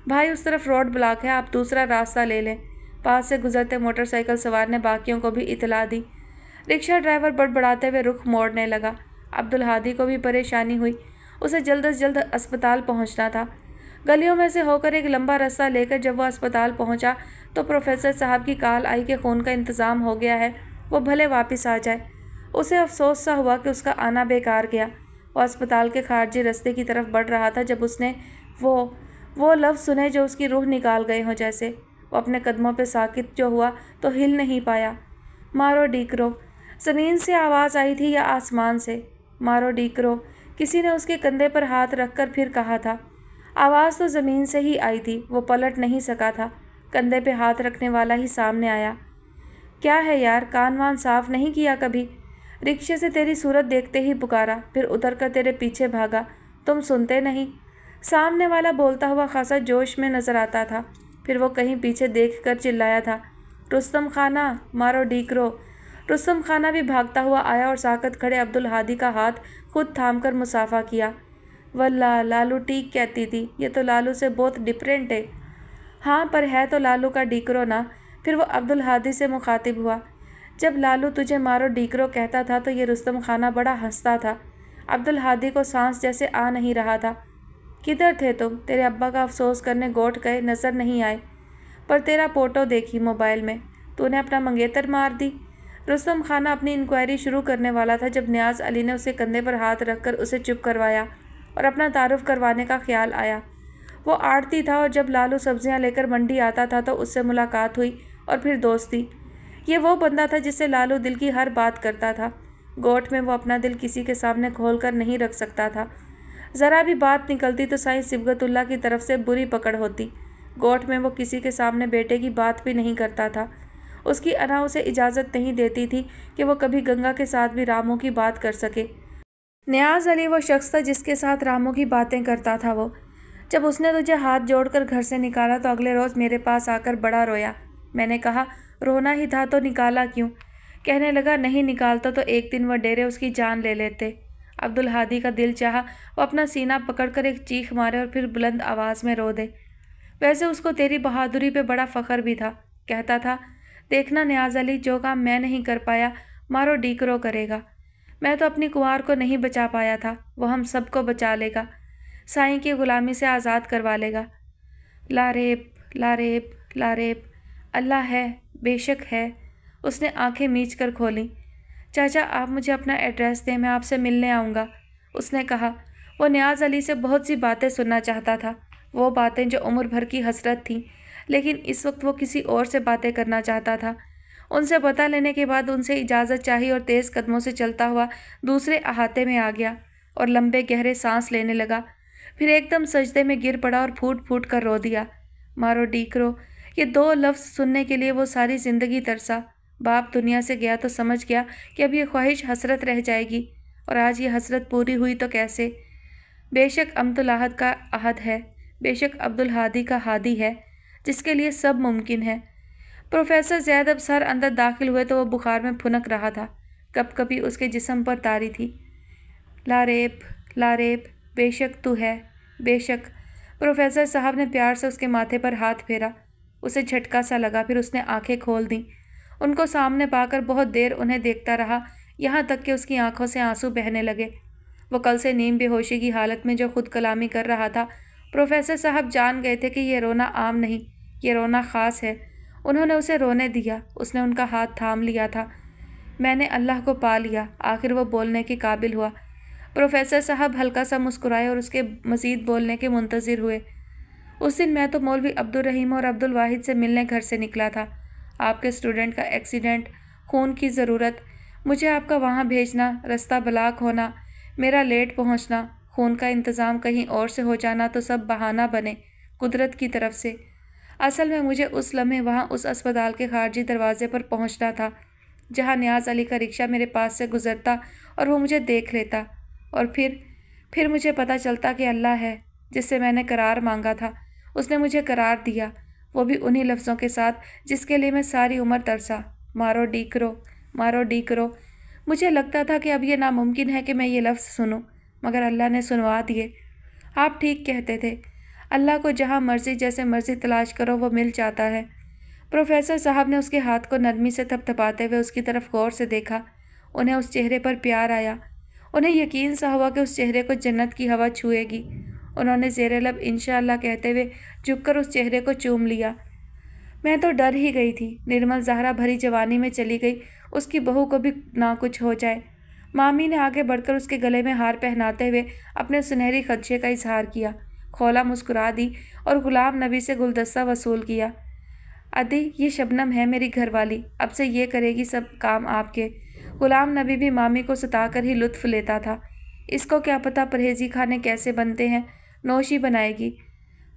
بھائی اس طرف روڈ بلاک ہے، آپ دوسرا راستہ لے لیں۔ پاس سے گزرتے موٹر سائیکل سوار نے باقیوں کو بھی اطلاع دی۔ رکشہ ڈرائیور بڑبڑاتے ہوئے رخ موڑنے لگا۔ عبدالہادی کو بھی پریشانی ہوئی، اسے جلد از جلد اسپتال پہنچنا تھا۔ گلیوں میں سے ہو کر ایک لمبا راستہ لے کر جب وہ اسپتال پہنچا تو پروفیسر صاحب کی کال آئی کہ خون کا انتظام ہو گیا ہے، وہ بھلے واپس آ جائے۔ اسے افسوس سا ہوا کہ اس کا آنا بیکار گیا۔ وہ اسپتال کے خارجی رستے کی طرف بڑھ رہا تھا جب اس نے وہ لفظ سنے جو اس کی روح نکال گئے ہوں جیسے۔ وہ اپنے قدموں پہ ساکت جو ہوا تو ہل نہیں پایا۔ مارو ڈیکرو، زمین سے آواز آئی تھی یا آسمان سے؟ مارو ڈیکرو، کسی نے اس کے کندھے پر ہاتھ رکھ کر پھر کہا تھا۔ آواز تو زمین سے ہی آئی تھی، وہ پلٹ نہیں سکا تھا۔ کندھے پہ ہاتھ رکھنے والا ہی سامنے آیا۔ کیا ہے یار، کان وان صاف نہیں کیا کبھی؟ رکشے سے تیری صورت دیکھتے ہی پکارا، پھر اتر کر تیرے پیچھے بھاگا، تم سنتے نہیں؟ سامنے والا بولتا ہوا خاصا جوش میں نظر آتا تھا، پھر وہ کہیں پیچھے دیکھ کر چلایا تھا، رستم خانہ، مارو ڈیکرو۔ رستم خانہ بھی بھاگتا ہوا آیا اور ساکت کھڑے عبدالہادی کا ہاتھ خود تھام کر مصافحہ کیا۔ واللہ لالو ٹھیک کہتی تھی، یہ تو لالو سے بہت ڈفرینٹ ہے۔ ہاں پر ہے تو لالو کا ڈیکرو نا۔ پھر وہ عبدالہادی سے مخاطب ہوا۔ جب لالو تجھے مارو ڈیکرو کہتا تھا تو یہ رستم خانہ بڑا ہنستا تھا۔ عبدالہادی کو سانس جیسے آ نہیں رہا تھا۔ کدھر تھے تم؟ تیرے ابا کا افسوس کرنے گوٹھ گئے، نظر نہیں آئے۔ پر تیرا فوٹو دیکھی موبائل میں، تو نے اپنا منگیتر مار دی۔ رستم خانہ اپنی انکوائری شروع کرنے والا تھا جب نیاز علی نے اسے کندھے پر ہاتھ رکھ کر اسے چپ کروایا اور اپنا تعارف کروانے کا خیال آیا۔ وہ آڑتی تھا اور جب لالو سبزیاں لے کر منڈی آتا تھا تو اس سے ملاقات ہوئی اور پھر دوستی۔ یہ وہ بندہ تھا جس سے لالو دل کی ہر بات کرتا تھا۔ گوٹھ میں وہ اپنا دل کسی کے سامنے کھول کر نہیں رکھ سکتا تھا۔ ذرا بھی بات نکلتی تو سائیں صبغت اللہ کی طرف سے بری پکڑ ہوتی۔ گوٹھ میں وہ کسی کے سامنے بیٹے کی بات بھی نہیں کرتا تھا۔ اس کی انا اسے اجازت نہیں دیتی تھی کہ وہ کبھی گنگا کے ساتھ بھی رامو کی بات کر سکے۔ نیاز علی وہ شخص تھا جس کے ساتھ رامو کی باتیں کرتا تھا وہ۔ جب اس نے تجھے ہاتھ جوڑ کر گھر سے نکالا تو اگلے روز میرے پاس آ کر بڑا رویا۔ میں نے کہا رونا ہی تھا تو نکالا کیوں؟ کہنے لگا نہیں نکالتا تو ایک دن وہ ڈیرے اس کی جان لے لیتے۔ عبدالہادی کا دل چاہا وہ اپنا سینہ پکڑ کر ایک چیخ مارے اور پھر بلند آواز میں رو دے۔ ویسے اس کو تیری بہادری پہ بڑا فخر بھی تھا۔ کہتا تھا دیکھنا نیاز علی، جو کام میں نہیں کر پایا مارو ڈیکرو کرے گا۔ میں تو اپنی کنوار کو نہیں بچا پایا تھا، وہ ہم سب کو بچا لے گا، سائیں کی غلامی سے آزاد کروا لے گا۔ لا ریب لا ریب لا ریب، اللہ ہے، بے شک ہے۔ اس نے آنکھیں میچ کر کھولیں۔ چاچا آپ مجھے اپنا ایڈریس دیں، میں آپ سے ملنے آؤں گا، اس نے کہا۔ وہ نیاز علی سے بہت سی باتیں سننا چاہتا تھا، وہ باتیں جو عمر بھر کی حسرت تھیں، لیکن اس وقت وہ کسی اور سے باتیں کرنا چاہتا تھا۔ ان سے پتہ لینے کے بعد ان سے اجازت چاہی اور تیز قدموں سے چلتا ہوا دوسرے احاطے میں آ گیا اور لمبے گہرے سانس لینے لگا، پھر ایک دم سجدے میں گر پڑا اور پھوٹ پھوٹ کر رو دیا۔ مارو ڈیکرو، یہ دو لفظ سننے کے لیے وہ ساری زندگی ترسا۔ باپ دنیا سے گیا تو سمجھ گیا کہ اب یہ خواہش حسرت رہ جائے گی، اور آج یہ حسرت پوری ہوئی تو کیسے؟ بے شک امت الاحد کا احد ہے، بے شک عبدالہادی کا ہادی ہے، جس کے لیے سب ممکن ہے۔ پروفیسر زید اب سر اندر داخل ہوئے تو وہ بخار میں پھنک رہا تھا، کپ کپی اس کے جسم پر طاری تھی۔ لا ریب، بے شک تو ہے، بے شک۔ پروفیسر صاحب نے پیار سے اس کے ماتھے پر ہاتھ پھیرا۔ اسے جھٹکا سا لگا، پھر اس نے آنکھیں کھول دیں۔ ان کو سامنے پا کر بہت دیر انہیں دیکھتا رہا، یہاں تک کہ اس کی آنکھوں سے آنسو بہنے لگے۔ وہ کل سے نیم بے ہوشی کی حالت میں جو خود کلامی کر رہا تھا، پروفیسر صاحب جان گئے تھے کہ یہ رونا عام نہیں، یہ رونا خاص ہے۔ انہوں نے اسے رونے دیا، اس نے ان کا ہاتھ تھام لیا تھا۔ میں نے اللہ کو پا لیا، آخر وہ بولنے کے قابل ہوا۔ پروفیسر صاحب ہلکا سا مسکرائے اور اس کے مزید بولنے کے منتظر ہوئے۔ اس دن میں تو مولوی عبدالرحیم اور عبدالواحد سے ملنے گھر سے نکلا تھا۔ آپ کے اسٹوڈنٹ کا ایکسیڈنٹ، خون کی ضرورت، مجھے آپ کا وہاں بھیجنا، رستہ بلاک ہونا، میرا لیٹ پہنچنا، خون کا انتظام کہیں اور سے ہو جانا تو سب بہانہ بنے قدرت کی طرف سے۔ اصل میں مجھے اس لمحے وہاں اس اسپتال کے خارجی دروازے پر پہنچنا تھا جہاں نیاز علی کا رکشہ میرے پاس سے گزرتا اور وہ مجھے دیکھ لیتا، اور پھر مجھے پتہ چلتا کہ اللہ ہے جس سے میں نے قرار مانگا تھا، اس نے مجھے قرار دیا، وہ بھی انہی لفظوں کے ساتھ جس کے لیے میں ساری عمر ترسا، مارو ڈیکرو، مارو ڈیکرو۔ مجھے لگتا تھا کہ اب یہ ناممکن ہے کہ میں یہ لفظ سنوں، مگر اللہ نے سنوا دیے۔ آپ ٹھیک کہتے تھے، اللہ کو جہاں مرضی جیسے مرضی تلاش کرو وہ مل جاتا ہے۔ پروفیسر صاحب نے اس کے ہاتھ کو نرمی سے تھپتھپاتے ہوئے اس کی طرف غور سے دیکھا۔ انہیں اس چہرے پر پیار آیا۔ انہیں یقین سا ہوا کہ اس چہرے کو جنت کی ہوا چھوئے گی۔ انہوں نے زیر لب انشاءاللہ کہتے ہوئے جھک کر اس چہرے کو چوم لیا۔ میں تو ڈر ہی گئی تھی، نرمل زہرا بھری جوانی میں چلی گئی، اس کی بہو کو بھی نہ کچھ ہو جائے۔ مامی نے آگے بڑھ کر اس کے گلے میں ہار پہناتے ہوئے اپنے سنہری خدشے کا اظہار کیا۔ خولا مسکرا دی اور غلام نبی سے گلدستہ وصول کیا۔ ادی، یہ شبنم ہے میری گھر والی، اب سے یہ کرے گی سب کام آپ کے۔ غلام نبی بھی مامی کو ستا کر ہی لطف لیتا تھا۔ اس کو کیا پتہ پرہیزی کھانے کیسے بنتے ہیں، نوشی بنائے گی۔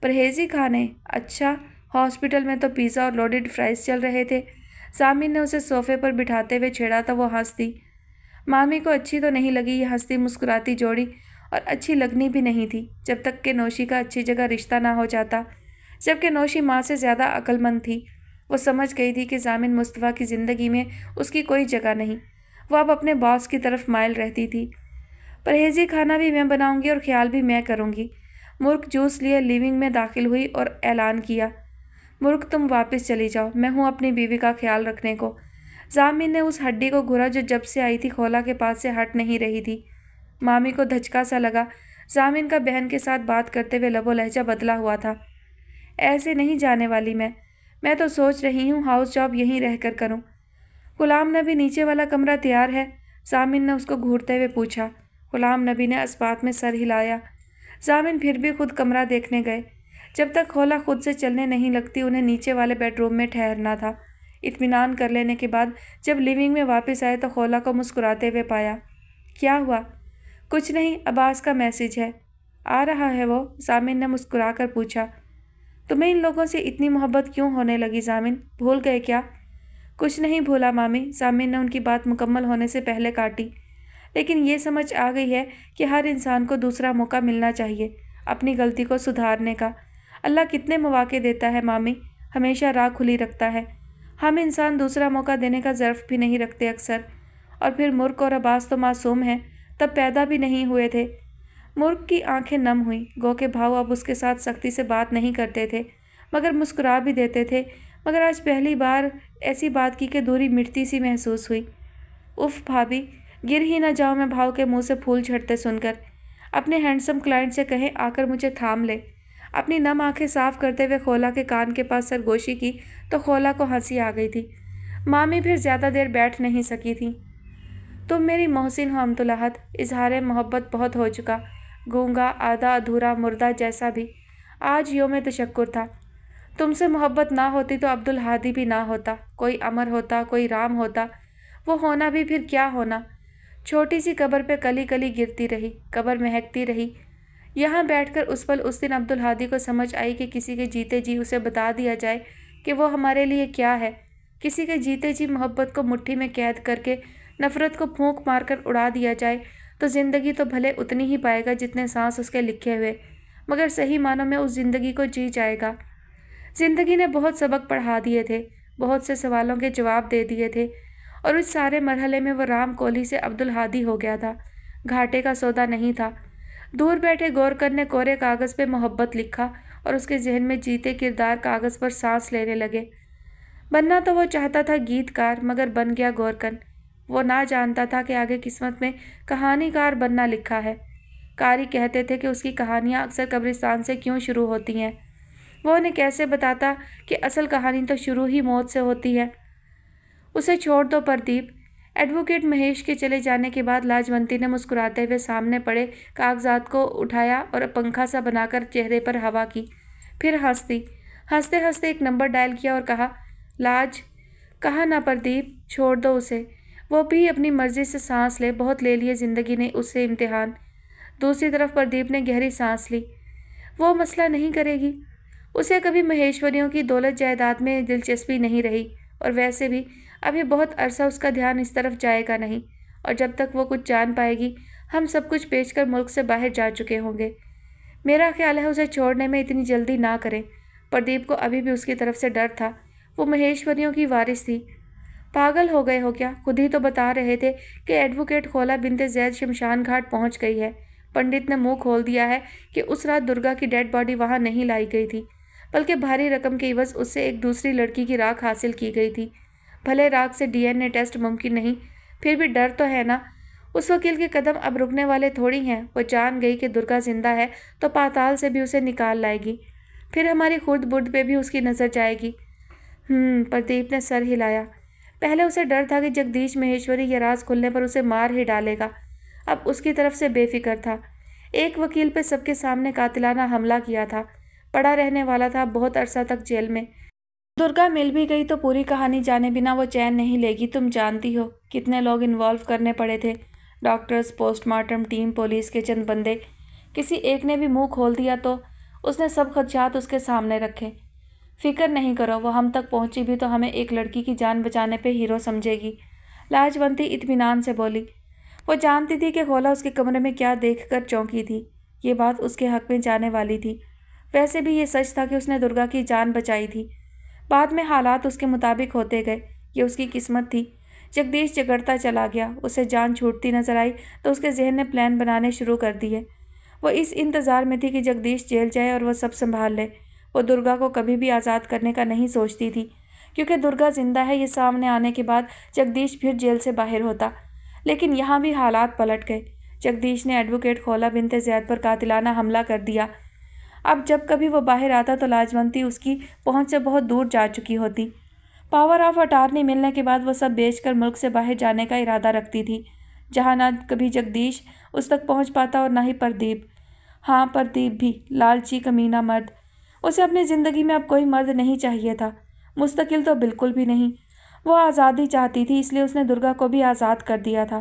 پرہیزی کھانے؟ اچھا، ہاسپٹل میں تو پیزا اور لوڈڈ فرائز چل رہے تھے۔ سامن نے اسے صوفے پر بٹھاتے ہوئے چھیڑا تو وہ ہنس دی۔ مامی کو اچھی تو نہیں لگی یہ ہنستی مسکراتی جوڑی، اور اچھی لگنی بھی نہیں تھی جب تک کہ نوشی کا اچھی جگہ رشتہ نہ ہو جاتا۔ جبکہ نوشی ماں سے زیادہ عقل مند تھی۔ وہ سمجھ گئی تھی کہ ضامن مصطفیٰ کی زندگی میں اس کی کوئی جگہ نہیں۔ وہ اب اپنے باس کی طرف مائل رہتی تھی۔ پرہیزی کھانا بھی میں بناؤں گی اور خیال بھی میں کروں گی۔ مرغ جوس لیے لیونگ میں داخل ہوئی اور اعلان کیا، مرغ تم واپس چلی جاؤ، میں ہوں اپنی بیوی کا خیال رکھنے کو۔ ضامن نے اس ہڈی کو گھورا جو جب سے آئی تھی خولا کے پاس سے ہٹ نہیں رہی تھی۔ مامی کو دھچکا سا لگا۔ ضامن کا بہن کے ساتھ بات کرتے ہوئے لب و لہجہ بدلا ہوا تھا۔ ایسے نہیں جانے والی میں تو سوچ رہی ہوں ہاؤس جاب یہیں رہ کر کروں۔ غلام نبی نیچے والا کمرہ تیار ہے؟ ضامن نے اس کو گھورتے ہوئے پوچھا۔ غلام نبی نے اس بات میں سر ہلایا۔ ضامن پھر بھی خود کمرہ دیکھنے گئے۔ جب تک خولا خود سے چلنے نہیں لگتی انہیں نیچے والے بیڈ روم میں ٹھہرنا تھا۔ اطمینان کر لینے کے بعد جب لیونگ میں واپس آئے تو خولا کو مسکراتے ہوئے پایا۔ کیا ہوا؟ کچھ نہیں، عباس کا میسج ہے۔ آ رہا ہے وہ؟ ضامن نے مسکرا کر پوچھا۔ تمہیں ان لوگوں سے اتنی محبت کیوں ہونے لگی ضامن؟ بھول گئے کیا؟ کچھ نہیں بھولا مامی، ضامن نے ان کی بات مکمل ہونے سے پہلے کاٹی۔ لیکن یہ سمجھ آ گئی ہے کہ ہر انسان کو دوسرا موقع ملنا چاہیے اپنی غلطی کو سدھارنے کا۔ اللہ کتنے مواقع دیتا ہے مامی، ہمیشہ راہ کھلی رکھتا ہے۔ ہم انسان دوسرا موقع دینے کا ظرف بھی نہیں رکھتے اکثر۔ اور پھر مرغ اور عباس تو معصوم ہیں، تب پیدا بھی نہیں ہوئے تھے۔ مرغ کی آنکھیں نم ہوئیں، گو کہ بھاؤ اب اس کے ساتھ سختی سے بات نہیں کرتے تھے مگر مسکرا بھی دیتے تھے، مگر آج پہلی بار ایسی بات کی کہ دوری مٹتی سی محسوس ہوئی۔ اف بھابھی، گر ہی نہ جاؤں میں بھاؤ کے منہ سے پھول جھڑتے سن کر۔ اپنے ہینڈسم کلائنٹ سے کہیں آ کر مجھے تھام لے۔ اپنی نم آنکھیں صاف کرتے ہوئے خولا کے کان کے پاس سرگوشی کی تو خولا کو ہنسی آ گئی تھی۔ مامی پھر زیادہ دیر بیٹھ نہیں سکی تھی۔ تم میری محسن ہو امتلاحت، اظہار محبت بہت ہو چکا، گونگا، آدھا ادھورا، مردہ جیسا بھی۔ آج یوم تشکر تھا۔ تم سے محبت نہ ہوتی تو عبدالہادی بھی نہ ہوتا، کوئی امر ہوتا، کوئی رام ہوتا، وہ ہونا بھی پھر کیا ہونا۔ چھوٹی سی قبر پہ کلی کلی گرتی رہی، قبر مہکتی رہی۔ یہاں بیٹھ کر اس پل اس دن عبدالہادی کو سمجھ آئی کہ کسی کے جیتے جی اسے بتا دیا جائے کہ وہ ہمارے لیے کیا ہے، کسی کے جیتے جی محبت کو مٹھی میں قید کر کے نفرت کو پھونک مار کر اڑا دیا جائے تو زندگی تو بھلے اتنی ہی پائے گا جتنے سانس اس کے لکھے ہوئے، مگر صحیح معنوں میں اس زندگی کو جی جائے گا۔ زندگی نے بہت سبق پڑھا دیے تھے، بہت سے سوالوں کے جواب دے دیے تھے، اور اس سارے مرحلے میں وہ رام کوہلی سے عبدالہادی ہو گیا تھا۔ گھاٹے کا سودا نہیں تھا۔ دور بیٹھے گورکر نے کورے کاغذ پہ محبت لکھا اور اس کے ذہن میں جیتے کردار کاغذ پر سانس لینے لگے۔ بننا تو وہ چاہتا تھا گیت کار، مگر بن گیا گورکن۔ وہ نہ جانتا تھا کہ آگے قسمت میں کہانی کار بننا لکھا ہے۔ قاری کہتے تھے کہ اس کی کہانیاں اکثر قبرستان سے کیوں شروع ہوتی ہیں۔ وہ انہیں کیسے بتاتا کہ اصل کہانی تو شروع ہی موت سے ہوتی ہے۔ اسے چھوڑ دو پردیپ۔ ایڈوکیٹ مہیش کے چلے جانے کے بعد لاجونتی نے مسکراتے ہوئے سامنے پڑے کاغذات کو اٹھایا اور پنکھا سا بنا کر چہرے پر ہوا کی، پھر ہنستے ہنستے ایک نمبر ڈائل کیا اور کہا، لاج۔ کہا نہ پردیپ، چھوڑ دو اسے، وہ بھی اپنی مرضی سے سانس لے، بہت لے لیے زندگی نے اس سے امتحان۔ دوسری طرف پردیپ نے گہری سانس لی۔ وہ مسئلہ نہیں کرے گی۔ اسے کبھی مہیشوریوں کی دولت جائیداد میں دلچسپی نہیں رہی، اور ویسے بھی ابھی بہت عرصہ اس کا دھیان اس طرف جائے گا نہیں، اور جب تک وہ کچھ جان پائے گی ہم سب کچھ بیچ کر ملک سے باہر جا چکے ہوں گے۔ میرا خیال ہے اسے چھوڑنے میں اتنی جلدی نہ کریں۔ پردیپ کو ابھی بھی اس کی طرف سے ڈر تھا۔ وہ مہیشوریوں کی وارث تھی۔ پاگل ہو گئے ہو کیا؟ خود ہی تو بتا رہے تھے کہ ایڈوکیٹ خولا بنت زید شمشان گھاٹ پہنچ گئی ہے۔ پنڈت نے منہ کھول دیا ہے کہ اس رات درگا کی ڈیڈ باڈی وہاں نہیں لائی گئی تھی، بلکہ بھاری رقم کے عوض اس سے ایک دوسری لڑکی کی راکھ حاصل کی گئی تھی۔ بھلے راکھ سے DNA ٹیسٹ ممکن نہیں، پھر بھی ڈر تو ہے نا۔ اس وکیل کے قدم اب رکنے والے تھوڑی ہیں۔ وہ جان گئی کہ درگا زندہ ہے تو پاتال سے بھی اسے نکال لائے گی، پھر ہماری خرد برد پہ بھی اس کی نظر جائے گی۔ پردیپ نے سر ہلایا۔ پہلے اسے ڈر تھا کہ جگدیش مہیشوری یہ راز کھلنے پر اسے مار ہی ڈالے گا، اب اس کی طرف سے بے فکر تھا۔ ایک وکیل پہ سب کے سامنے قاتلانہ حملہ کیا تھا، پڑا رہنے والا تھا بہت عرصہ تک جیل میں۔ درگا مل بھی گئی تو پوری کہانی جانے بنا وہ چین نہیں لے گی۔ تم جانتی ہو کتنے لوگ انوالو کرنے پڑے تھے، doctors, post mortem team, police کے چند بندے۔ کسی ایک نے بھی منہ کھول دیا تو اس نے سب خدشات اس کے سامنے رکھے۔ فکر نہیں کرو، وہ ہم تک پہنچی بھی تو ہمیں ایک لڑکی کی جان بچانے پہ ہیرو سمجھے گی، لاجونتی اطمینان سے بولی۔ وہ جانتی تھی کہ خولا اس کے کمرے میں کیا دیکھ کر چونکی تھی، یہ بات اس کے حق میں جانے والی تھی۔ ویسے بھی یہ سچ تھا کہ اس نے درگا کی جان بچائی تھی۔ بعد میں حالات اس کے مطابق ہوتے گئے، یہ اس کی قسمت تھی۔ جگدیش جگڑتا چلا گیا، اسے جان چھوٹتی نظر آئی تو اس کے ذہن نے پلان بنانے شروع کر دیے۔ وہ اس انتظار میں تھی کہ جگدیش جیل جائے اور وہ سب سنبھال لے۔ وہ درگا کو کبھی بھی آزاد کرنے کا نہیں سوچتی تھی، کیونکہ درگا زندہ ہے یہ سامنے آنے کے بعد جگدیش پھر جیل سے باہر ہوتا۔ لیکن یہاں بھی حالات پلٹ گئے۔ جگدیش نے ایڈوکیٹ خولا بنت زید پر قاتلانہ حملہ کر دیا۔ اب جب کبھی وہ باہر آتا تو لاجونتی اس کی پہنچ سے بہت دور جا چکی ہوتی۔ پاور آف اٹارنی ملنے کے بعد وہ سب بیچ کر ملک سے باہر جانے کا ارادہ رکھتی تھی، جہاں نہ کبھی جگدیش اس تک پہنچ پاتا اور نہ ہی پردیپ۔ ہاں، پردیپ بھی لالچی کمینہ مرد۔ اسے اپنی زندگی میں اب کوئی مرد نہیں چاہیے تھا، مستقل تو بالکل بھی نہیں۔ وہ آزادی چاہتی تھی، اس لیے اس نے درگا کو بھی آزاد کر دیا تھا۔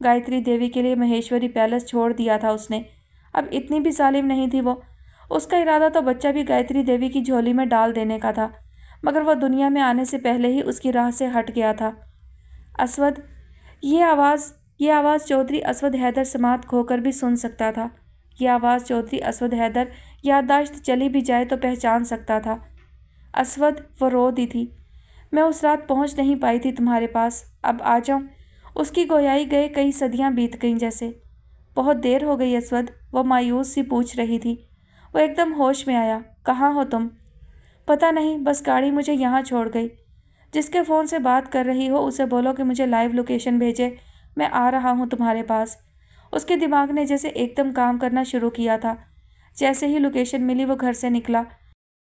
گایتری دیوی کے لیے مہیشوری پیلس چھوڑ دیا تھا اس نے۔ اب اتنی بھی ظالم نہیں تھی وہ۔ اس کا ارادہ تو بچہ بھی گایتری دیوی کی جھولی میں ڈال دینے کا تھا، مگر وہ دنیا میں آنے سے پہلے ہی اس کی راہ سے ہٹ گیا تھا۔ اسود، یہ آواز چودھری اسود حیدر سماعت کھو کر بھی سن سکتا تھا۔ یہ آواز چودھری اسود حیدر یادداشت چلی بھی جائے تو پہچان سکتا تھا۔ اسود، وہ رو دی تھی۔ میں اس رات پہنچ نہیں پائی تھی تمہارے پاس، اب آ جاؤں؟ اس کی گویائی گئے کئی صدیاں بیت گئیں جیسے۔ بہت دیر ہو گئی اسود، وہ مایوس سی پوچھ رہی تھی۔ وہ ایک دم ہوش میں آیا۔ کہاں ہو تم؟ پتہ نہیں، بس گاڑی مجھے یہاں چھوڑ گئی۔ جس کے فون سے بات کر رہی ہو اسے بولو کہ مجھے لائیو لوکیشن بھیجے، میں آ رہا ہوں تمہارے پاس۔ اس کے دماغ نے جیسے ایک دم کام کرنا شروع کیا تھا۔ جیسے ہی لوکیشن ملی وہ گھر سے نکلا۔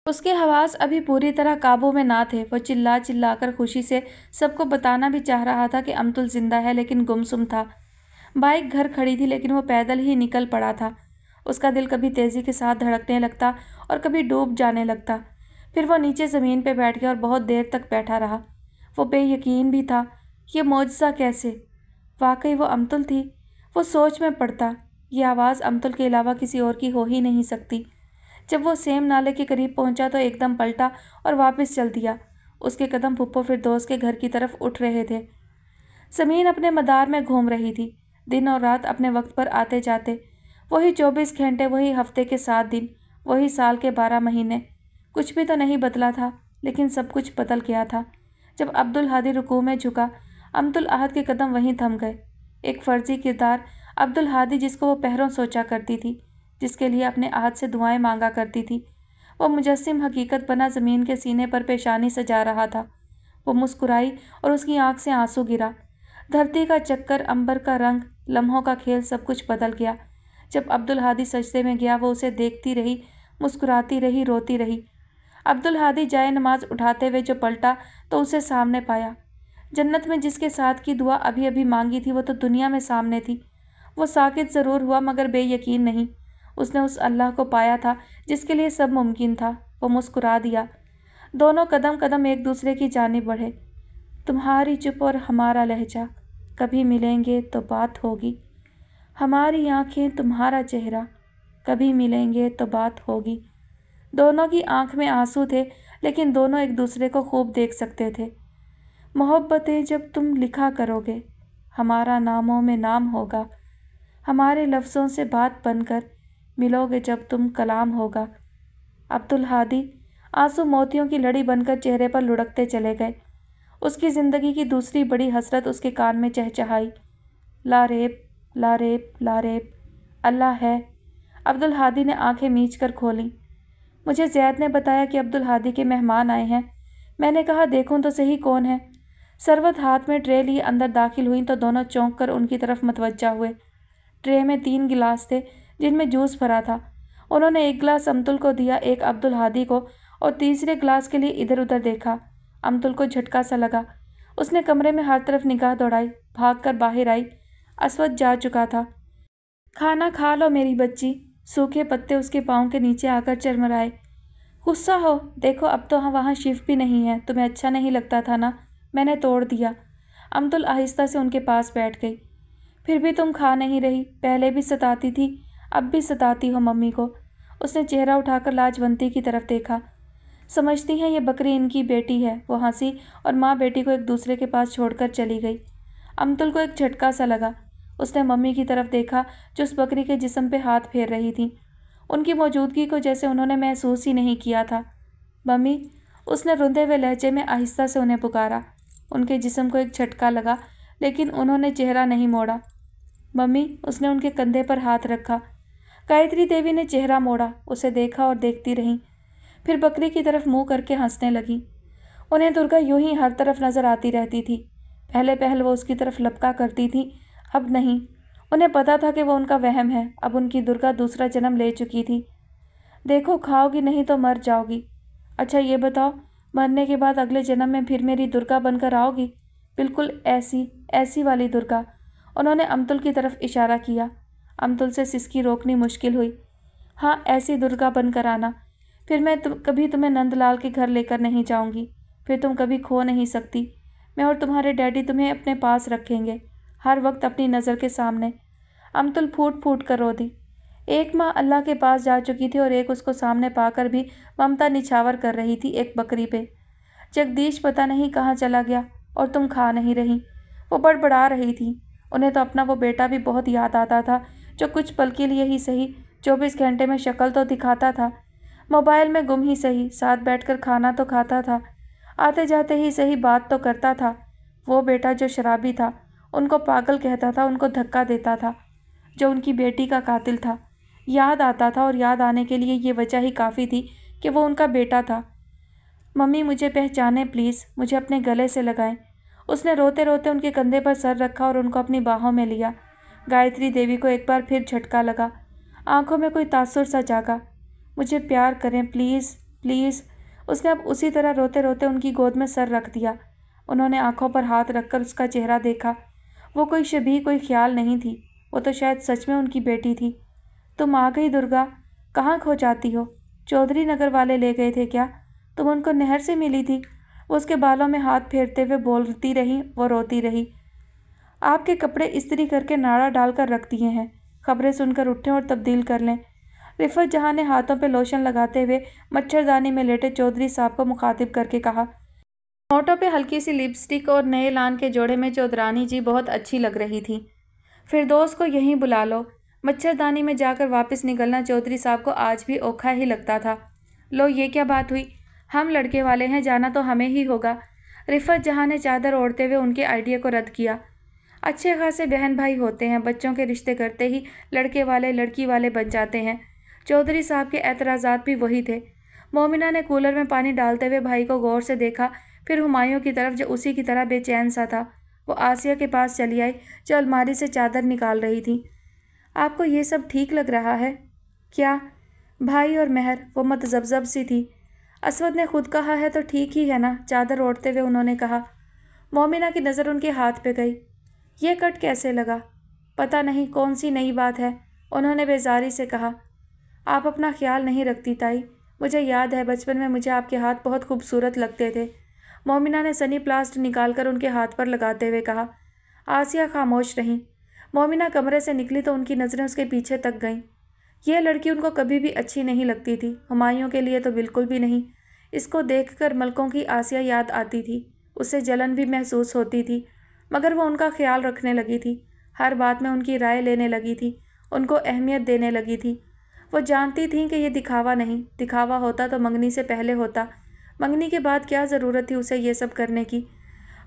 اس کے حواس ابھی پوری طرح قابو میں نہ تھے۔ وہ چلا چلا کر خوشی سے سب کو بتانا بھی چاہ رہا تھا کہ امتل زندہ ہے، لیکن گمسم تھا۔ بائک گھر کھڑی تھی لیکن وہ پیدل ہی نکل پڑا تھا۔ اس کا دل کبھی تیزی کے ساتھ دھڑکنے لگتا اور کبھی ڈوب جانے لگتا۔ پھر وہ نیچے زمین پہ بیٹھ گیا اور بہت دیر تک بیٹھا رہا۔ وہ بے یقین بھی تھا، یہ معجزہ کیسے؟ واقعی وہ امتل تھی؟ وہ سوچ میں پڑتا، یہ آواز امتل کے علاوہ کسی اور کی ہو ہی نہیں سکتی۔ جب وہ سیم نالے کے قریب پہنچا تو ایک دم پلٹا اور واپس چل دیا۔ اس کے قدم پھپھو فردوس کے گھر کی طرف اٹھ رہے تھے۔ زمین اپنے مدار میں گھوم رہی تھی، دن اور رات اپنے وقت پر آتے جاتے، وہی 24 گھنٹے، وہی ہفتے کے 7 دن، وہی سال کے 12 مہینے۔ کچھ بھی تو نہیں بدلا تھا، لیکن سب کچھ بدل گیا تھا۔ جب عبدالہادی رکوع میں جھکا، امتالاحد کے قدم وہیں تھم گئے۔ ایک فرضی کردار عبدالہادی جس کو وہ پہروں سوچا کرتی تھی، جس کے لیے اپنے عہد سے دعائیں مانگا کرتی تھی، وہ مجسم حقیقت بنا زمین کے سینے پر پیشانی سجا رہا تھا۔ وہ مسکرائی اور اس کی آنکھ سے آنسو گرا۔ دھرتی کا چکر، عنبر کا رنگ، لمحوں کا کھیل، سب کچھ بدل گیا۔ جب عبدالہادی سجدے میں گیا وہ اسے دیکھتی رہی، مسکراتی رہی، روتی رہی۔ عبدالہادی جائے نماز اٹھاتے ہوئے جو پلٹا تو اسے سامنے پایا۔ جنت میں جس کے ساتھ کی دعا ابھی ابھی مانگی تھی وہ تو دنیا میں سامنے تھی۔ وہ ساکت ضرور ہوا مگر بے یقین نہیں۔ اس نے اس اللہ کو پایا تھا جس کے لیے سب ممکن تھا۔ وہ مسکرا دیا۔ دونوں قدم قدم ایک دوسرے کی جانب بڑھے۔ تمہاری چپ اور ہمارا لہجہ، کبھی ملیں گے تو بات ہوگی۔ ہماری آنکھیں، تمہارا چہرہ، کبھی ملیں گے تو بات ہوگی۔ دونوں کی آنکھ میں آنسو تھے لیکن دونوں ایک دوسرے کو خوب دیکھ سکتے تھے۔ محبتیں جب تم لکھا کرو گے، ہمارا ناموں میں نام ہوگا، ہمارے لفظوں سے بات بن کر ملو گے جب تم کلام ہوگا۔ عبدالہادی، آنسو موتیوں کی لڑی بن کر چہرے پر لڑکتے چلے گئے۔ اس کی زندگی کی دوسری بڑی حسرت اس کے کان میں چہچہائی، لا ریپ، لا ریپ، لا ریپ، اللہ ہے۔ عبدالہادی نے آنکھیں میچ کر کھولیں۔ مجھے زید نے بتایا کہ عبدالہادی کے مہمان آئے ہیں۔ میں نے کہا دیکھوں تو صحیح کون ہے۔ ثروت ہاتھ میں ٹرے لیے اندر داخل ہوئیں تو دونوں چونک کر ان کی طرف متوجہ ہوئے۔ ٹرے میں 3 گلاس تھے جن میں جوس بھرا تھا۔ انہوں نے ایک گلاس امتل کو دیا، ایک عبدالہادی کو، اور تیسرے گلاس کے لیے ادھر ادھر دیکھا۔ امتل کو جھٹکا سا لگا۔ اس نے کمرے میں ہر طرف نگاہ دوڑائی، بھاگ کر باہر آئی۔ اسود جا چکا تھا۔ کھانا کھا لو میری بچی۔ سوکھے پتے اس کے پاؤں کے نیچے آ کر چرمرائے۔ غصہ ہو؟ دیکھو اب تو وہاں شیف بھی نہیں ہے۔ تمہیں اچھا نہیں لگتا تھا نا؟ میں نے توڑ دیا۔ امتل آہستہ سے ان کے پاس بیٹھ گئی۔ پھر بھی تم کھا نہیں رہی؟ پہلے بھی ستاتی تھی، اب بھی ستاتی ہو ممی کو۔ اس نے چہرہ اٹھا کر لاجونتی کی طرف دیکھا۔ سمجھتی ہیں یہ بکری ان کی بیٹی ہے؟ وہ ہنسی اور ماں بیٹی کو ایک دوسرے کے پاس چھوڑ کر چلی گئی۔ امتل کو ایک جھٹکا سا لگا۔ اس نے ممی کی طرف دیکھا جو اس بکری کے جسم پہ ہاتھ پھیر رہی تھیں۔ ان کی موجودگی کو جیسے انہوں نے محسوس ہی نہیں کیا تھا۔ ممی، اس نے رندے ہوئے لہجے میں آہستہ سے انہیں پکارا۔ ان کے جسم کو ایک جھٹکا لگا لیکن انہوں نے چہرہ نہیں موڑا۔ ممی، اس نے ان کے کندھے پر ہاتھ رکھا۔ گایتری دیوی نے چہرہ موڑا، اسے دیکھا اور دیکھتی رہیں، پھر بکری کی طرف منہ کر کے ہنسنے لگیں۔ انہیں درگا یوں ہی ہر طرف نظر آتی رہتی تھی۔ پہلے پہل وہ اس کی طرف لپکا کرتی تھی، اب نہیں۔ انہیں پتا تھا کہ وہ ان کا وہم ہے، اب ان کی درگا دوسرا جنم لے چکی تھی۔ دیکھو کھاؤ گی نہیں تو مر جاؤ گی۔ اچھا یہ بتاؤ، مرنے کے بعد اگلے جنم میں پھر میری درگا بن کر آؤ گی؟ بالکل ایسی والی درگا۔ انہوں نے امتل کی طرف اشارہ کیا۔ امتل سے سسکی روکنی مشکل ہوئی۔ ہاں ایسی درگا بن کر آنا۔ پھر میں کبھی تمہیں نند لال کے گھر لے کر نہیں جاؤں گی، پھر تم کبھی کھو نہیں سکتی۔ میں اور تمہارے ڈیڈی تمہیں اپنے پاس رکھیں گے، ہر وقت اپنی نظر کے سامنے۔ امتل پھوٹ پھوٹ کر رو دی۔ ایک ماں اللہ کے پاس جا چکی تھی اور ایک اس کو سامنے پا کر بھی ممتا نچھاور کر رہی تھی ایک بکری پہ۔ جگدیش پتہ نہیں کہاں چلا گیا اور تم کھا نہیں رہی۔ وہ بڑبڑا رہی تھی۔ انہیں تو اپنا وہ بیٹا بھی بہت یاد آتا تھا جو کچھ پل کے لیے ہی صحیح 24 گھنٹے میں شکل تو دکھاتا تھا، موبائل میں گم ہی صحیح، ساتھ بیٹھ کر کھانا تو کھاتا تھا، آتے جاتے ہی صحیح بات تو کرتا تھا۔ وہ بیٹا جو شرابی تھا، ان کو پاگل کہتا تھا، ان کو دھکا دیتا تھا، جو ان کی بیٹی کا قاتل تھا، یاد آتا تھا، اور یاد آنے کے لیے یہ وجہ ہی کافی تھی کہ وہ ان کا بیٹا تھا۔ ممی مجھے پہچانیں پلیز، مجھے اپنے گلے سے لگائیں۔ اس نے روتے روتے ان کے کندھے پر سر رکھا اور ان کو اپنی باہوں میں لیا۔ گایتری دیوی کو ایک بار پھر جھٹکا لگا، آنکھوں میں کوئی تاثر سا جاگا۔ مجھے پیار کریں پلیز، پلیز۔ اس نے اب اسی طرح روتے روتے ان کی گود میں سر رکھ دیا۔ انہوں نے آنکھوں پر ہاتھ رکھ کر اس کا چہرہ دیکھا۔ وہ کوئی شبیہ، کوئی خیال نہیں تھی، وہ تو شاید سچ میں ان کی بیٹی تھی۔ تم آ گئی درگا، کہاں کھو جاتی ہو؟ چودھری نگر والے لے گئے تھے کیا؟ تم ان کو نہر سے ملی تھی؟ وہ اس کے بالوں میں ہاتھ پھیرتے ہوئے بولتی رہی، وہ روتی رہی۔ آپ کے کپڑے استری کر کے ناڑا ڈال کر رکھ دیے ہیں، خبریں سن کر اٹھیں اور تبدیل کر لیں۔ رفعت جہاں نے ہاتھوں پہ لوشن لگاتے ہوئے مچھردانی میں لیٹے چودھری صاحب کو مخاطب کر کے کہا۔ ہونٹوں پہ ہلکی سی لپسٹک اور نئے لان کے جوڑے میں چودرانی جی بہت اچھی لگ رہی تھی۔ فردوس کو یہیں بلا لو۔ مچھردانی میں جا کر واپس نکلنا چودھری صاحب کو آج بھی اوکھا ہی لگتا تھا۔ لو یہ کیا بات ہوئی؟ ہم لڑکے والے ہیں، جانا تو ہمیں ہی ہوگا۔ رفعت جہاں نے چادر اوڑھتے ہوئے ان کے آئیڈیا کو رد کیا۔ اچھے خاصے بہن بھائی ہوتے ہیں، بچوں کے رشتے کرتے ہی لڑکے والے لڑکی والے بن جاتے ہیں۔ چودھری صاحب کے اعتراضات بھی وہی تھے۔ مومنہ نے کولر میں پانی ڈالتے ہوئے بھائی کو غور سے دیکھا، پھر ہمایوں کی طرف جو اسی کی طرح بے چین سا تھا۔ وہ آسیہ کے پاس چلی آئی جو الماری سے چادر نکال رہی تھی۔ آپ کو یہ سب ٹھیک لگ رہا ہے کیا؟ بھائی اور مہر، وہ متذبذب سی تھی۔ اسود نے خود کہا ہے تو ٹھیک ہی ہے نا، چادر اوڑھتے ہوئے انہوں نے کہا۔ مومنہ کی نظر ان کے ہاتھ پہ گئی۔ یہ کٹ کیسے لگا؟ پتہ نہیں کون سی نئی بات ہے، انہوں نے بیزاری سے کہا۔ آپ اپنا خیال نہیں رکھتی تائی، مجھے یاد ہے بچپن میں مجھے آپ کے ہاتھ بہت خوبصورت لگتے تھے۔ مومنہ نے سنی پلاسٹ نکال کر ان کے ہاتھ پر لگاتے ہوئے کہا۔ آسیہ خاموش رہیں۔ مومنہ کمرے سے نکلی تو ان کی نظریں اس کے پیچھے تک گئیں۔ یہ لڑکی ان کو کبھی بھی اچھی نہیں لگتی تھی، ہمایوں کے لیے تو بالکل بھی نہیں۔ اس کو دیکھ کر ملکوں کی آسیہ یاد آتی تھی، اسے جلن بھی محسوس ہوتی تھی، مگر وہ ان کا خیال رکھنے لگی تھی، ہر بات میں ان کی رائے لینے لگی تھی، ان کو اہمیت دینے لگی تھی۔ وہ جانتی تھیں کہ یہ دکھاوا نہیں، دکھاوا ہوتا تو منگنی سے پہلے ہوتا، منگنی کے بعد کیا ضرورت تھی اسے یہ سب کرنے کی۔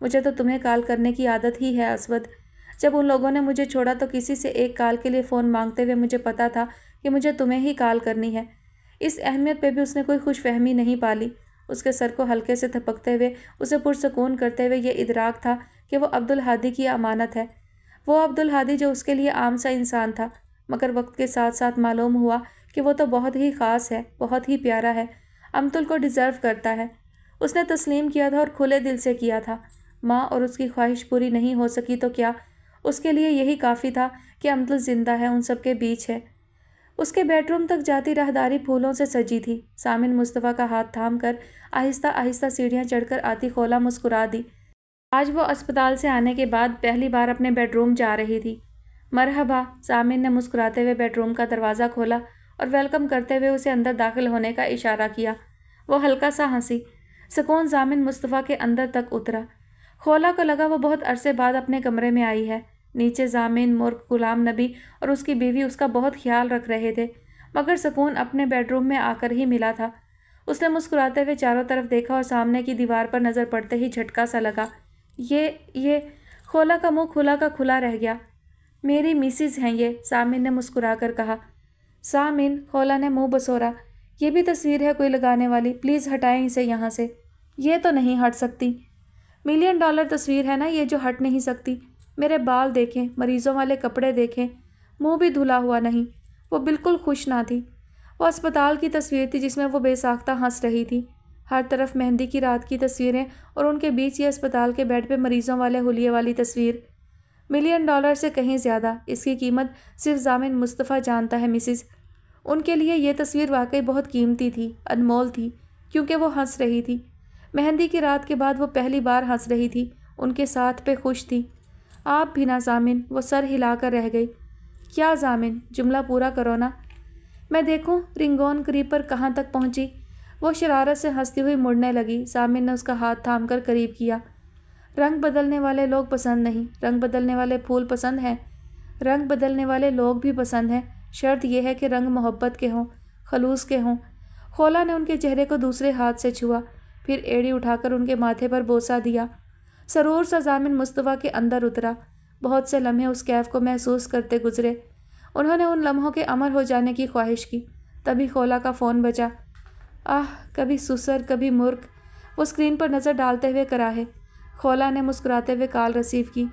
مجھے تو تمہیں کال کرنے کی عادت ہی ہے اسود۔ جب ان لوگوں نے مجھے چھوڑا تو کسی سے ایک کال کے لیے فون مانگتے ہوئے مجھے پتا تھا کہ مجھے تمہیں ہی کال کرنی ہے۔ اس اہمیت پہ بھی اس نے کوئی خوش فہمی نہیں پالی۔ اس کے سر کو ہلکے سے تھپکتے ہوئے اسے پرسکون کرتے ہوئے یہ ادراک تھا کہ وہ عبدالہادی کی امانت ہے، وہ عبدالہادی جو اس کے لیے عام سا انسان تھا، مگر وقت کے ساتھ ساتھ معلوم ہوا کہ وہ تو بہت ہی خاص ہے، بہت ہی پیارا ہے، امتل کو ڈیزرو کرتا ہے۔ اس نے تسلیم کیا تھا اور کھلے دل سے کیا تھا۔ ماں اور اس کی خواہش پوری نہیں ہو سکی تو کیا، اس کے لیے یہی کافی تھا کہ امتل زندہ ہے، ان سب کے بیچ ہے۔ اس کے بیڈ روم تک جاتی راہداری پھولوں سے سجی تھی۔ سامن مصطفیٰ کا ہاتھ تھام کر آہستہ آہستہ سیڑھیاں چڑھ کر آتی خولا مسکرا دی۔ آج وہ اسپتال سے آنے کے بعد پہلی بار اپنے بیڈ روم جا رہی تھی۔ مرحبا، سامن نے مسکراتے ہوئے بیڈ روم کا دروازہ کھولا اور ویلکم کرتے ہوئے اسے اندر داخل ہونے کا اشارہ کیا۔ وہ ہلکا سا ہنسی۔ سکون سامن مصطفیٰ کے اندر تک اترا۔ خولا کو لگا وہ بہت عرصے بعد اپنے کمرے میں آئی ہے۔ نیچے زامن، مرغ، غلام نبی اور اس کی بیوی اس کا بہت خیال رکھ رہے تھے، مگر سکون اپنے بیڈ روم میں آ کر ہی ملا تھا۔ اس نے مسکراتے ہوئے چاروں طرف دیکھا اور سامنے کی دیوار پر نظر پڑتے ہی جھٹکا سا لگا۔ یہ خولا کا منہ کھلا کا کھلا رہ گیا۔ میری میسز ہیں یہ، سامن نے مسکرا کر کہا۔ سامن، خولا نے منہ بسورا، یہ بھی تصویر ہے کوئی لگانے والی، پلیز ہٹائیں اسے یہاں سے۔ یہ تو نہیں ہٹ سکتی۔ $1 ملین تصویر ہے نا یہ جو ہٹ نہیں سکتی۔ میرے بال دیکھیں، مریضوں والے کپڑے دیکھیں، منہ بھی دھلا ہوا نہیں۔ وہ بالکل خوش نہ تھی۔ وہ اسپتال کی تصویر تھی جس میں وہ بے ساختہ ہنس رہی تھی۔ ہر طرف مہندی کی رات کی تصویریں اور ان کے بیچ یہ اسپتال کے بیڈ پہ مریضوں والے حلیے والی تصویر۔ $1 ملین سے کہیں زیادہ، اس کی قیمت صرف زامن مصطفیٰ جانتا ہے مسز۔ ان کے لیے یہ تصویر واقعی بہت قیمتی تھی، انمول تھی، کیونکہ وہ ہنس رہی تھی۔ مہندی کی رات کے بعد وہ پہلی بار ہنس رہی تھی، ان کے ساتھ پہ خوش تھی۔ آپ بھی نہ زامن، وہ سر ہلا کر رہ گئی۔ کیا زامن، جملہ پورا کرو نا۔ میں دیکھوں رنگون کریپر کہاں تک پہنچی۔ وہ شرارت سے ہنستی ہوئی مڑنے لگی۔ زامن نے اس کا ہاتھ تھام کر قریب کیا۔ رنگ بدلنے والے لوگ پسند نہیں، رنگ بدلنے والے پھول پسند ہیں، رنگ بدلنے والے لوگ بھی پسند ہیں، شرط یہ ہے کہ رنگ محبت کے ہوں، خلوص کے ہوں۔ خولا نے ان کے چہرے کو دوسرے ہاتھ سے چھوا، پھر ایڑی اٹھا کر ان کے ماتھے پر بوسہ دیا۔ سرور سا زامن مصطفیٰ کے اندر اترا۔ بہت سے لمحے اس کیف کو محسوس کرتے گزرے۔ انہوں نے ان لمحوں کے امر ہو جانے کی خواہش کی۔ تبھی خولا کا فون بجا۔ کبھی سسر کبھی مرغ، وہ اسکرین پر نظر ڈالتے ہوئے کراہے۔ خولا نے مسکراتے ہوئے کال ریسیو کی۔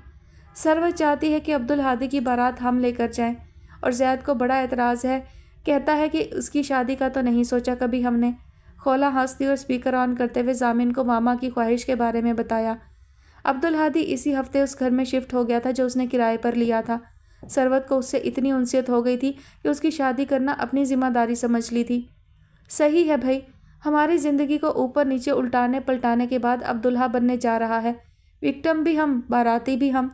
سروت چاہتی ہے کہ عبدالہادی کی بارات ہم لے کر جائیں، اور زید کو بڑا اعتراض ہے، کہتا ہے کہ اس کی شادی کا تو نہیں سوچا کبھی ہم نے۔ خولا ہنستی اور اسپیکر آن کرتے ہوئے زامن کو ماما کی خواہش کے بارے میں بتایا۔ عبدالہادی اسی ہفتے اس گھر میں شفٹ ہو گیا تھا جو اس نے کرائے پر لیا تھا۔ سروت کو اس سے اتنی انسیت ہو گئی تھی کہ اس کی شادی کرنا اپنی ذمہ داری سمجھ لی تھی۔ صحیح ہے بھائی، ہماری زندگی کو اوپر نیچے الٹانے پلٹانے کے بعد اب دلہا بننے جا رہا ہے، وکٹم بھی ہم، باراتی بھی ہم۔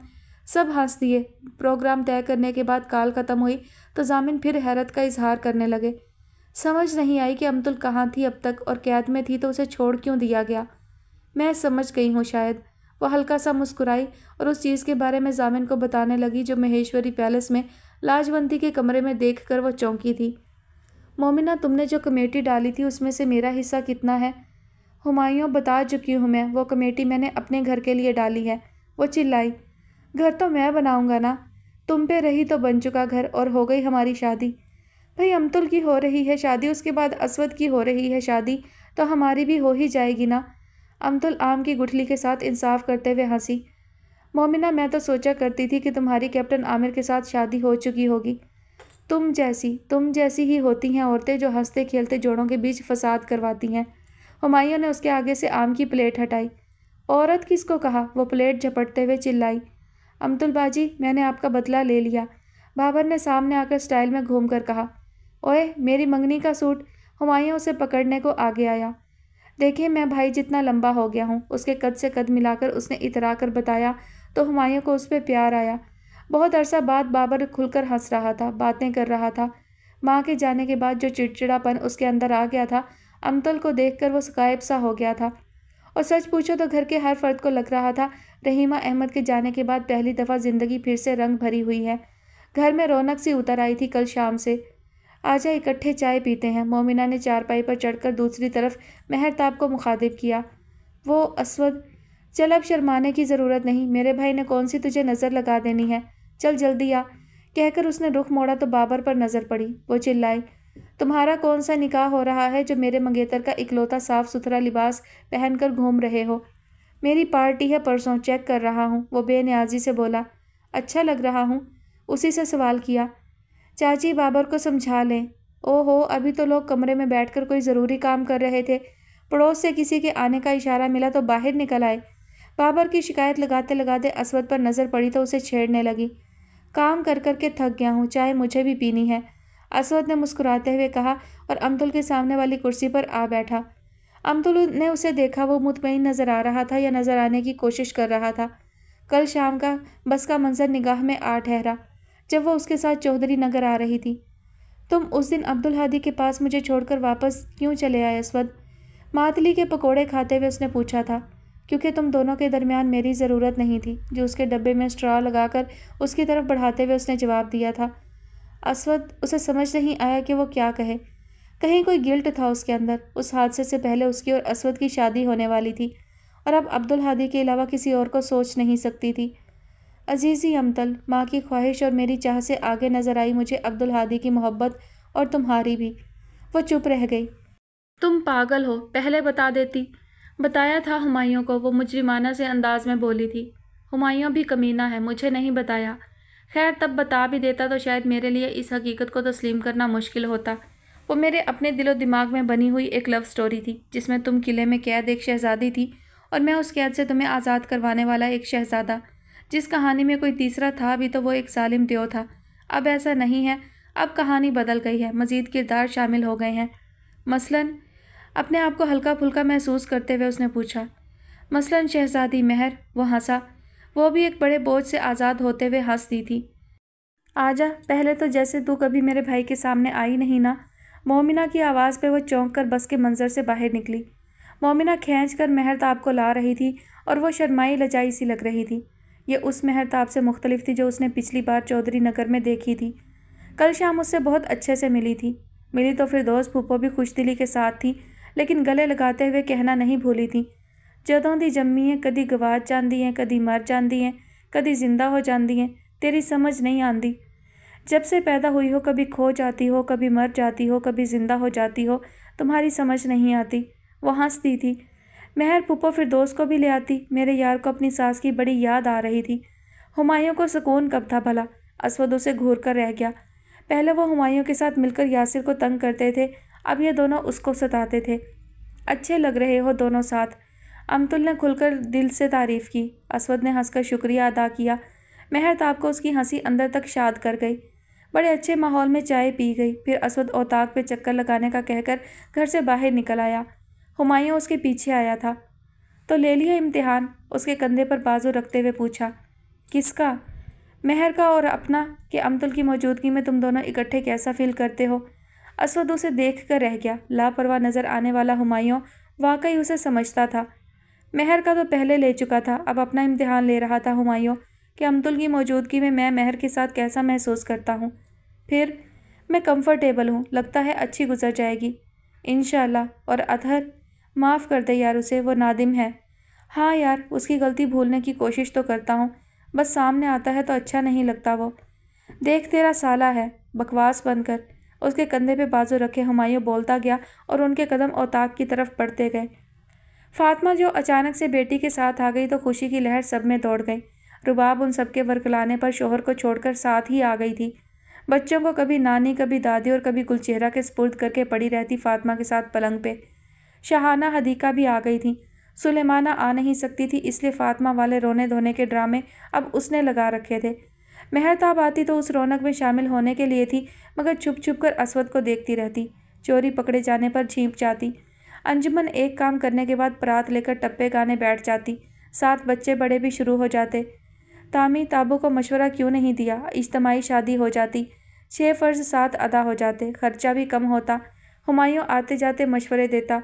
سب ہنس دیے۔ پروگرام طے کرنے کے بعد کال ختم ہوئی تو زامن پھر حیرت کا اظہار کرنے لگے۔ سمجھ نہیں آئی کہ امتل کہاں تھی اب تک، اور قید میں تھی تو اسے چھوڑ کیوں دیا گیا۔ میں سمجھ گئی ہوں شاید۔ وہ ہلکا سا مسکرائی اور اس چیز کے بارے میں زامن کو بتانے لگی جو مہیشوری پیلس میں لاجونتی کے کمرے میں دیکھ کر وہ چونکی تھی۔ مومنہ، تم نے جو کمیٹی ڈالی تھی اس میں سے میرا حصہ کتنا ہے؟ ہمایوں، بتا چکی ہوں میں، وہ کمیٹی میں نے اپنے گھر کے لیے ڈالی ہے۔ وہ چلائی۔ گھر تو میں بناؤں گا نا، تم پہ رہی تو بن چکا گھر، اور ہو گئی ہماری شادی۔ بھئی امتل کی ہو رہی ہے شادی، اس کے بعد اسود کی ہو رہی ہے شادی، تو ہماری بھی ہو ہی جائے گی نا۔ امتل آم کی گٹھلی کے ساتھ انصاف کرتے ہوئے ہنسی۔ مومنہ، میں تو سوچا کرتی تھی کہ تمہاری کیپٹن عامر کے ساتھ شادی ہو چکی ہوگی۔ تم جیسی ہی ہوتی ہیں عورتیں جو ہنستے کھیلتے جوڑوں کے بیچ فساد کرواتی ہیں۔ ہمایوں نے اس کے آگے سے آم کی پلیٹ ہٹائی۔ عورت کس کو کہا؟ وہ پلیٹ جھپٹتے ہوئے چلائی۔ امتل باجی، میں نے آپ کا بدلہ لے لیا، بابر نے سامنے آ کر سٹائل میں گھوم کر کہا۔ اوئے، میری منگنی کا سوٹ! ہمایوں اسے پکڑنے کو آگے آیا۔ دیکھیں میں بھائی جتنا لمبا ہو گیا ہوں، اس کے قد سے قد ملا کر اس نے اترا کر بتایا تو ہمایوں کو اس پہ پیار آیا۔ بہت عرصہ بعد بابر کھل کر ہنس رہا تھا، باتیں کر رہا تھا۔ ماں کے جانے کے بعد جو چڑچڑا پن اس کے اندر آ گیا تھا، امتل کو دیکھ کر وہ غائب سا ہو گیا تھا۔ اور سچ پوچھو تو گھر کے ہر فرد کو لگ رہا تھا رحیمہ احمد کے جانے کے بعد پہلی دفعہ زندگی پھر سے رنگ بھری ہوئی ہے۔ گھر میں رونق سی اتر آئی تھی کل شام سے۔ آجا اکٹھے چائے پیتے ہیں، مومنہ نے چارپائی پر چڑھ کر دوسری طرف مہرتاب کو مخاطب کیا۔ وہ اسود، چل اب شرمانے کی ضرورت نہیں، میرے بھائی نے کون سی تجھے نظر لگا دینی ہے، چل جلدی آ۔ کہہ کر اس نے رخ موڑا تو بابر پر نظر پڑی۔ وہ چلائی، تمہارا کون سا نکاح ہو رہا ہے جو میرے منگیتر کا اکلوتا صاف ستھرا لباس پہن کر گھوم رہے ہو؟ میری پارٹی ہے پرسوں، چیک کر رہا ہوں، وہ بے نیازی سے بولا۔ اچھا لگ رہا ہوں؟ اسی سے سوال کیا۔ چاچی بابر کو سمجھا لیں۔ او ہو، ابھی تو لوگ کمرے میں بیٹھ کر کوئی ضروری کام کر رہے تھے، پڑوس سے کسی کے آنے کا اشارہ ملا تو باہر نکل آئے۔ بابر کی شکایت لگاتے لگاتے اسود پر نظر پڑی تو اسے چھیڑنے لگی۔ کام کر کر کے تھک گیا ہوں، چائے مجھے بھی پینی ہے، اسود نے مسکراتے ہوئے کہا اور امتل کے سامنے والی کرسی پر آ بیٹھا۔ امتل نے اسے دیکھا، وہ مطمئن نظر آ رہا تھا یا نظر آنے کی کوشش کر رہا تھا۔ کل شام کا بس کا منظر نگاہ میں آ ٹھہرا جب وہ اس کے ساتھ چودھری نگر آ رہی تھی۔ تم اس دن عبدالہادی کے پاس مجھے چھوڑ کر واپس کیوں چلے آئے اسود؟ ماتلی کے پکوڑے کھاتے ہوئے اس نے پوچھا تھا۔ کیونکہ تم دونوں کے درمیان میری ضرورت نہیں تھی، جو اس کے ڈبے میں اسٹرا لگا کر اس کی طرف بڑھاتے ہوئے اس نے جواب دیا تھا۔ اسود اسے سمجھ نہیں آیا کہ وہ کیا کہے، کہیں کوئی گلٹ تھا اس کے اندر۔ اس حادثے سے پہلے اس کی اور اسود کی شادی ہونے والی تھی اور اب عبدالہادی کے علاوہ کسی اور کو سوچ نہیں سکتی تھی۔ عزیزی امتل، ماں کی خواہش اور میری چاہ سے آگے نظر آئی مجھے عبدالہادی کی محبت اور تمہاری بھی۔ وہ چپ رہ گئی۔ تم پاگل ہو، پہلے بتا دیتی۔ بتایا تھا ہمایوں کو، وہ مجرمانہ سے انداز میں بولی تھی۔ ہمایوں بھی کمینہ ہے، مجھے نہیں بتایا۔ خیر تب بتا بھی دیتا تو شاید میرے لیے اس حقیقت کو تسلیم کرنا مشکل ہوتا۔ وہ میرے اپنے دل و دماغ میں بنی ہوئی ایک لو سٹوری تھی جس میں تم قلعے میں قید ایک شہزادی تھی اور میں اس قید سے تمہیں آزاد کروانے والا ایک شہزادہ۔ جس کہانی میں کوئی تیسرا تھا بھی تو وہ ایک ظالم دیو تھا۔ اب ایسا نہیں ہے، اب کہانی بدل گئی ہے، مزید کردار شامل ہو گئے ہیں۔ مثلاً؟ اپنے آپ کو ہلکا پھلکا محسوس کرتے ہوئے اس نے پوچھا۔ مثلاً شہزادی مہر۔ وہ ہنسا، وہ بھی ایک بڑے بوجھ سے آزاد ہوتے ہوئے ہنس دی تھی۔ آجا، پہلے تو جیسے تو کبھی میرے بھائی کے سامنے آئی نہیں نا۔ مومنہ کی آواز پہ وہ چونک کر بس کے منظر سے باہر نکلی۔ مومنہ کھینچ کر مہرتاب کو لا رہی تھی اور وہ شرمائی لجائی سی لگ رہی تھی۔ یہ اس مہرتاب سے مختلف تھی جو اس نے پچھلی بار چودھری نگر میں دیکھی تھی۔ کل شام اس سے بہت اچھے سے ملی تھی۔ ملی تو فردوس پھوپھو بھی خوش دلی کے ساتھ تھی، لیکن گلے لگاتے ہوئے کہنا نہیں بھولی تھی، جدوں دی جمی ہیں کدی گواچ جاندی ہیں، کدی مر جاندی ہیں، کدی زندہ ہو جاندی ہیں، تیری سمجھ نہیں آندی۔ جب سے پیدا ہوئی ہو کبھی کھو جاتی ہو، کبھی مر جاتی ہو، کبھی زندہ ہو جاتی ہو، تمہاری سمجھ نہیں آتی۔ وہ ہنس دی تھی۔ مہر پھوپھو فردوس کو بھی لے آتی، میرے یار کو اپنی ساس کی بڑی یاد آ رہی تھی۔ ہمایوں کو سکون کب تھا بھلا؟ اسود اسے گھور کر رہ گیا۔ پہلے وہ ہمایوں کے ساتھ مل کر یاسر کو تنگ کرتے تھے، اب یہ دونوں اس کو ستاتے تھے۔ اچھے لگ رہے ہو دونوں ساتھ، امتل نے کھل کر دل سے تعریف کی۔ اسود نے ہنس کر شکریہ ادا کیا۔ مہرتاب کو اس کی ہنسی اندر تک شاد کر گئی۔ بڑے اچھے ماحول میں چائے پی گئی، پھر اسود اوطاق پہ چکر لگانے کا کہہ کر گھر سے باہر نکل آیا۔ ہمایوں اس کے پیچھے آیا تھا۔ تو لے لیا امتحان؟ اس کے کندھے پر بازو رکھتے ہوئے پوچھا۔ کس کا؟ مہر کا اور اپنا، کہ امتل کی موجودگی میں تم دونوں اکٹھے کیسا فیل کرتے ہو؟ اسود اسے دیکھ کر رہ گیا۔ لاپرواہ نظر آنے والا ہمایوں واقعی اسے سمجھتا تھا۔ مہر کا تو پہلے لے چکا تھا، اب اپنا امتحان لے رہا تھا ہمایوں کہ امتل کی موجودگی میں مہر کے ساتھ کیسا محسوس کرتا ہوں۔ پھر میں کمفرٹیبل ہوں، لگتا ہے اچھی گزر جائے گی انشاءاللہ۔ اور اطہر؟ معاف کر دے یار اسے، وہ نادم ہے۔ ہاں یار، اس کی غلطی بھولنے کی کوشش تو کرتا ہوں، بس سامنے آتا ہے تو اچھا نہیں لگتا وہ۔ دیکھ تیرا سالہ ہے، بکواس بند کر۔ اس کے کندھے پہ بازو رکھے ہمایوں بولتا گیا اور ان کے قدم اوطاق کی طرف بڑھتے گئے۔ فاطمہ جو اچانک سے بیٹی کے ساتھ آ گئی تو خوشی کی لہر سب میں دوڑ گئی۔ رباب ان سب کے ورکلانے پر شوہر کو چھوڑ کر ساتھ ہی آ گئی تھی۔ بچوں کو کبھی نانی، کبھی دادی اور کبھی گلچہرہ کے سپرد کر کے پڑی رہتی فاطمہ کے ساتھ پلنگ پہ۔ شاہانہ حدیقہ بھی آ گئی تھی۔ سلیمانہ آ نہیں سکتی تھی، اس لیے فاطمہ والے رونے دھونے کے ڈرامے اب اس نے لگا رکھے تھے۔ مہرتاب آتی تو اس رونق میں شامل ہونے کے لیے تھی، مگر چھپ چھپ کر اسود کو دیکھتی رہتی، چوری پکڑے جانے پر چھینپ جاتی۔ انجمن ایک کام کرنے کے بعد پرات لے کر ٹپے گانے بیٹھ جاتی، ساتھ بچے بڑے بھی شروع ہو جاتے۔ تامی تابو کو مشورہ کیوں نہیں دیا، اجتماعی شادی ہو جاتی، 6 فرض ساتھ ادا ہو جاتے، خرچہ بھی کم ہوتا۔ ہمایوں آتے جاتے مشورے دیتا،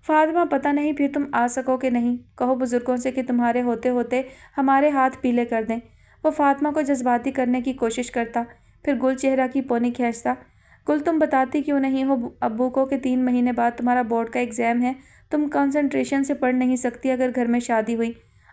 فاطمہ پتہ نہیں پھر تم آ سکو کہ نہیں، کہو بزرگوں سے کہ تمہارے ہوتے ہوتے ہمارے ہاتھ پیلے کر دیں۔ وہ فاطمہ کو جذباتی کرنے کی کوشش کرتا، پھر گل چہرہ کی پونی کھینچتا۔ گل تم بتاتی کیوں نہیں ہو ابو کو کہ 3 مہینے بعد تمہارا بورڈ کا ایگزام ہے، تم کنسنٹریشن سے پڑھ نہیں سکتی اگر گھر میں شادی ہوئی۔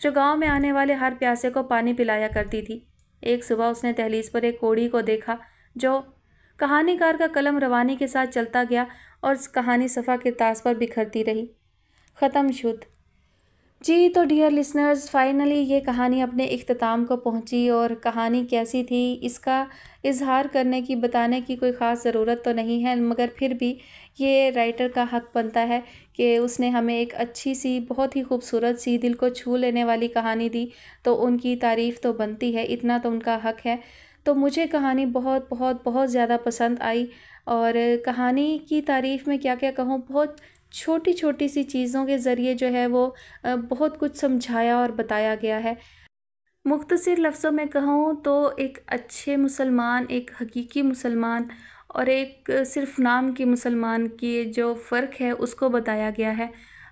جو گاؤں میں آنے والے ہر پیاسے کو پانی پلایا کرتی تھی۔ ایک صبح اس نے دہلیز پر ایک کوڑی کو دیکھا جو کہانی کار کا قلم روانی کے ساتھ چلتا گیا اور کہانی صفحہ کرتاس پر بکھرتی رہی۔ ختم شد۔ جی تو ڈیئر لسنرز، فائنلی یہ کہانی اپنے اختتام کو پہنچی، اور کہانی کیسی تھی اس کا اظہار کرنے کی، بتانے کی کوئی خاص ضرورت تو نہیں ہے، مگر پھر بھی یہ رائٹر کا حق بنتا ہے کہ اس نے ہمیں ایک اچھی سی، بہت ہی خوبصورت سی، دل کو چھو لینے والی کہانی دی، تو ان کی تعریف تو بنتی ہے، اتنا تو ان کا حق ہے۔ تو مجھے کہانی بہت بہت بہت زیادہ پسند آئی، اور کہانی کی تعریف میں کیا کیا کہوں، بہت چھوٹی چھوٹی سی چیزوں کے ذریعے جو ہے وہ بہت کچھ سمجھایا اور بتایا گیا ہے۔ مختصر لفظوں میں کہوں تو ایک اچھے مسلمان، ایک حقیقی مسلمان اور ایک صرف نام کے مسلمان کی جو فرق ہے اس کو بتایا گیا ہے۔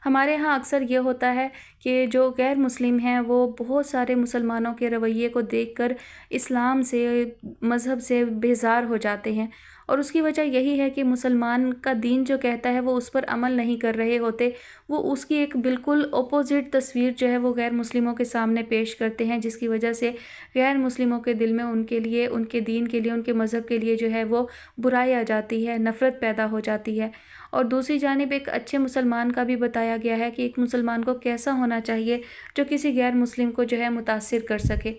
ہمارے ہاں اکثر یہ ہوتا ہے کہ جو غیر مسلم ہیں وہ بہت سارے مسلمانوں کے رویے کو دیکھ کر اسلام سے، مذہب سے بیزار ہو جاتے ہیں، اور اس کی وجہ یہی ہے کہ مسلمان کا دین جو کہتا ہے وہ اس پر عمل نہیں کر رہے ہوتے، وہ اس کی ایک بالکل اپوزٹ تصویر جو ہے وہ غیر مسلموں کے سامنے پیش کرتے ہیں، جس کی وجہ سے غیر مسلموں کے دل میں ان کے لیے، ان کے دین کے لیے، ان کے مذہب کے لیے جو ہے وہ برائی آ جاتی ہے، نفرت پیدا ہو جاتی ہے۔ اور دوسری جانب ایک اچھے مسلمان کا بھی بتایا گیا ہے کہ ایک مسلمان کو کیسا ہونا چاہیے جو کسی غیر مسلم کو جو ہے متاثر کر سکے۔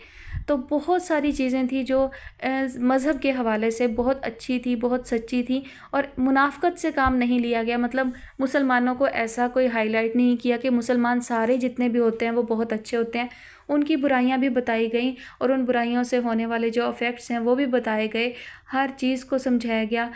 تو بہت ساری چیزیں تھیں جو مذہب کے حوالے سے بہت اچھی تھی، بہت سچی تھی، اور منافقت سے کام نہیں لیا گیا، مطلب مسلمانوں کو ایسا کوئی ہائی لائٹ نہیں کیا کہ مسلمان سارے جتنے بھی ہوتے ہیں وہ بہت اچھے ہوتے ہیں۔ ان کی برائیاں بھی بتائی گئیں، اور ان برائیوں سے ہونے والے جو افیکٹس ہیں وہ بھی بتائے گئے، ہر چیز کو سمجھایا گیا۔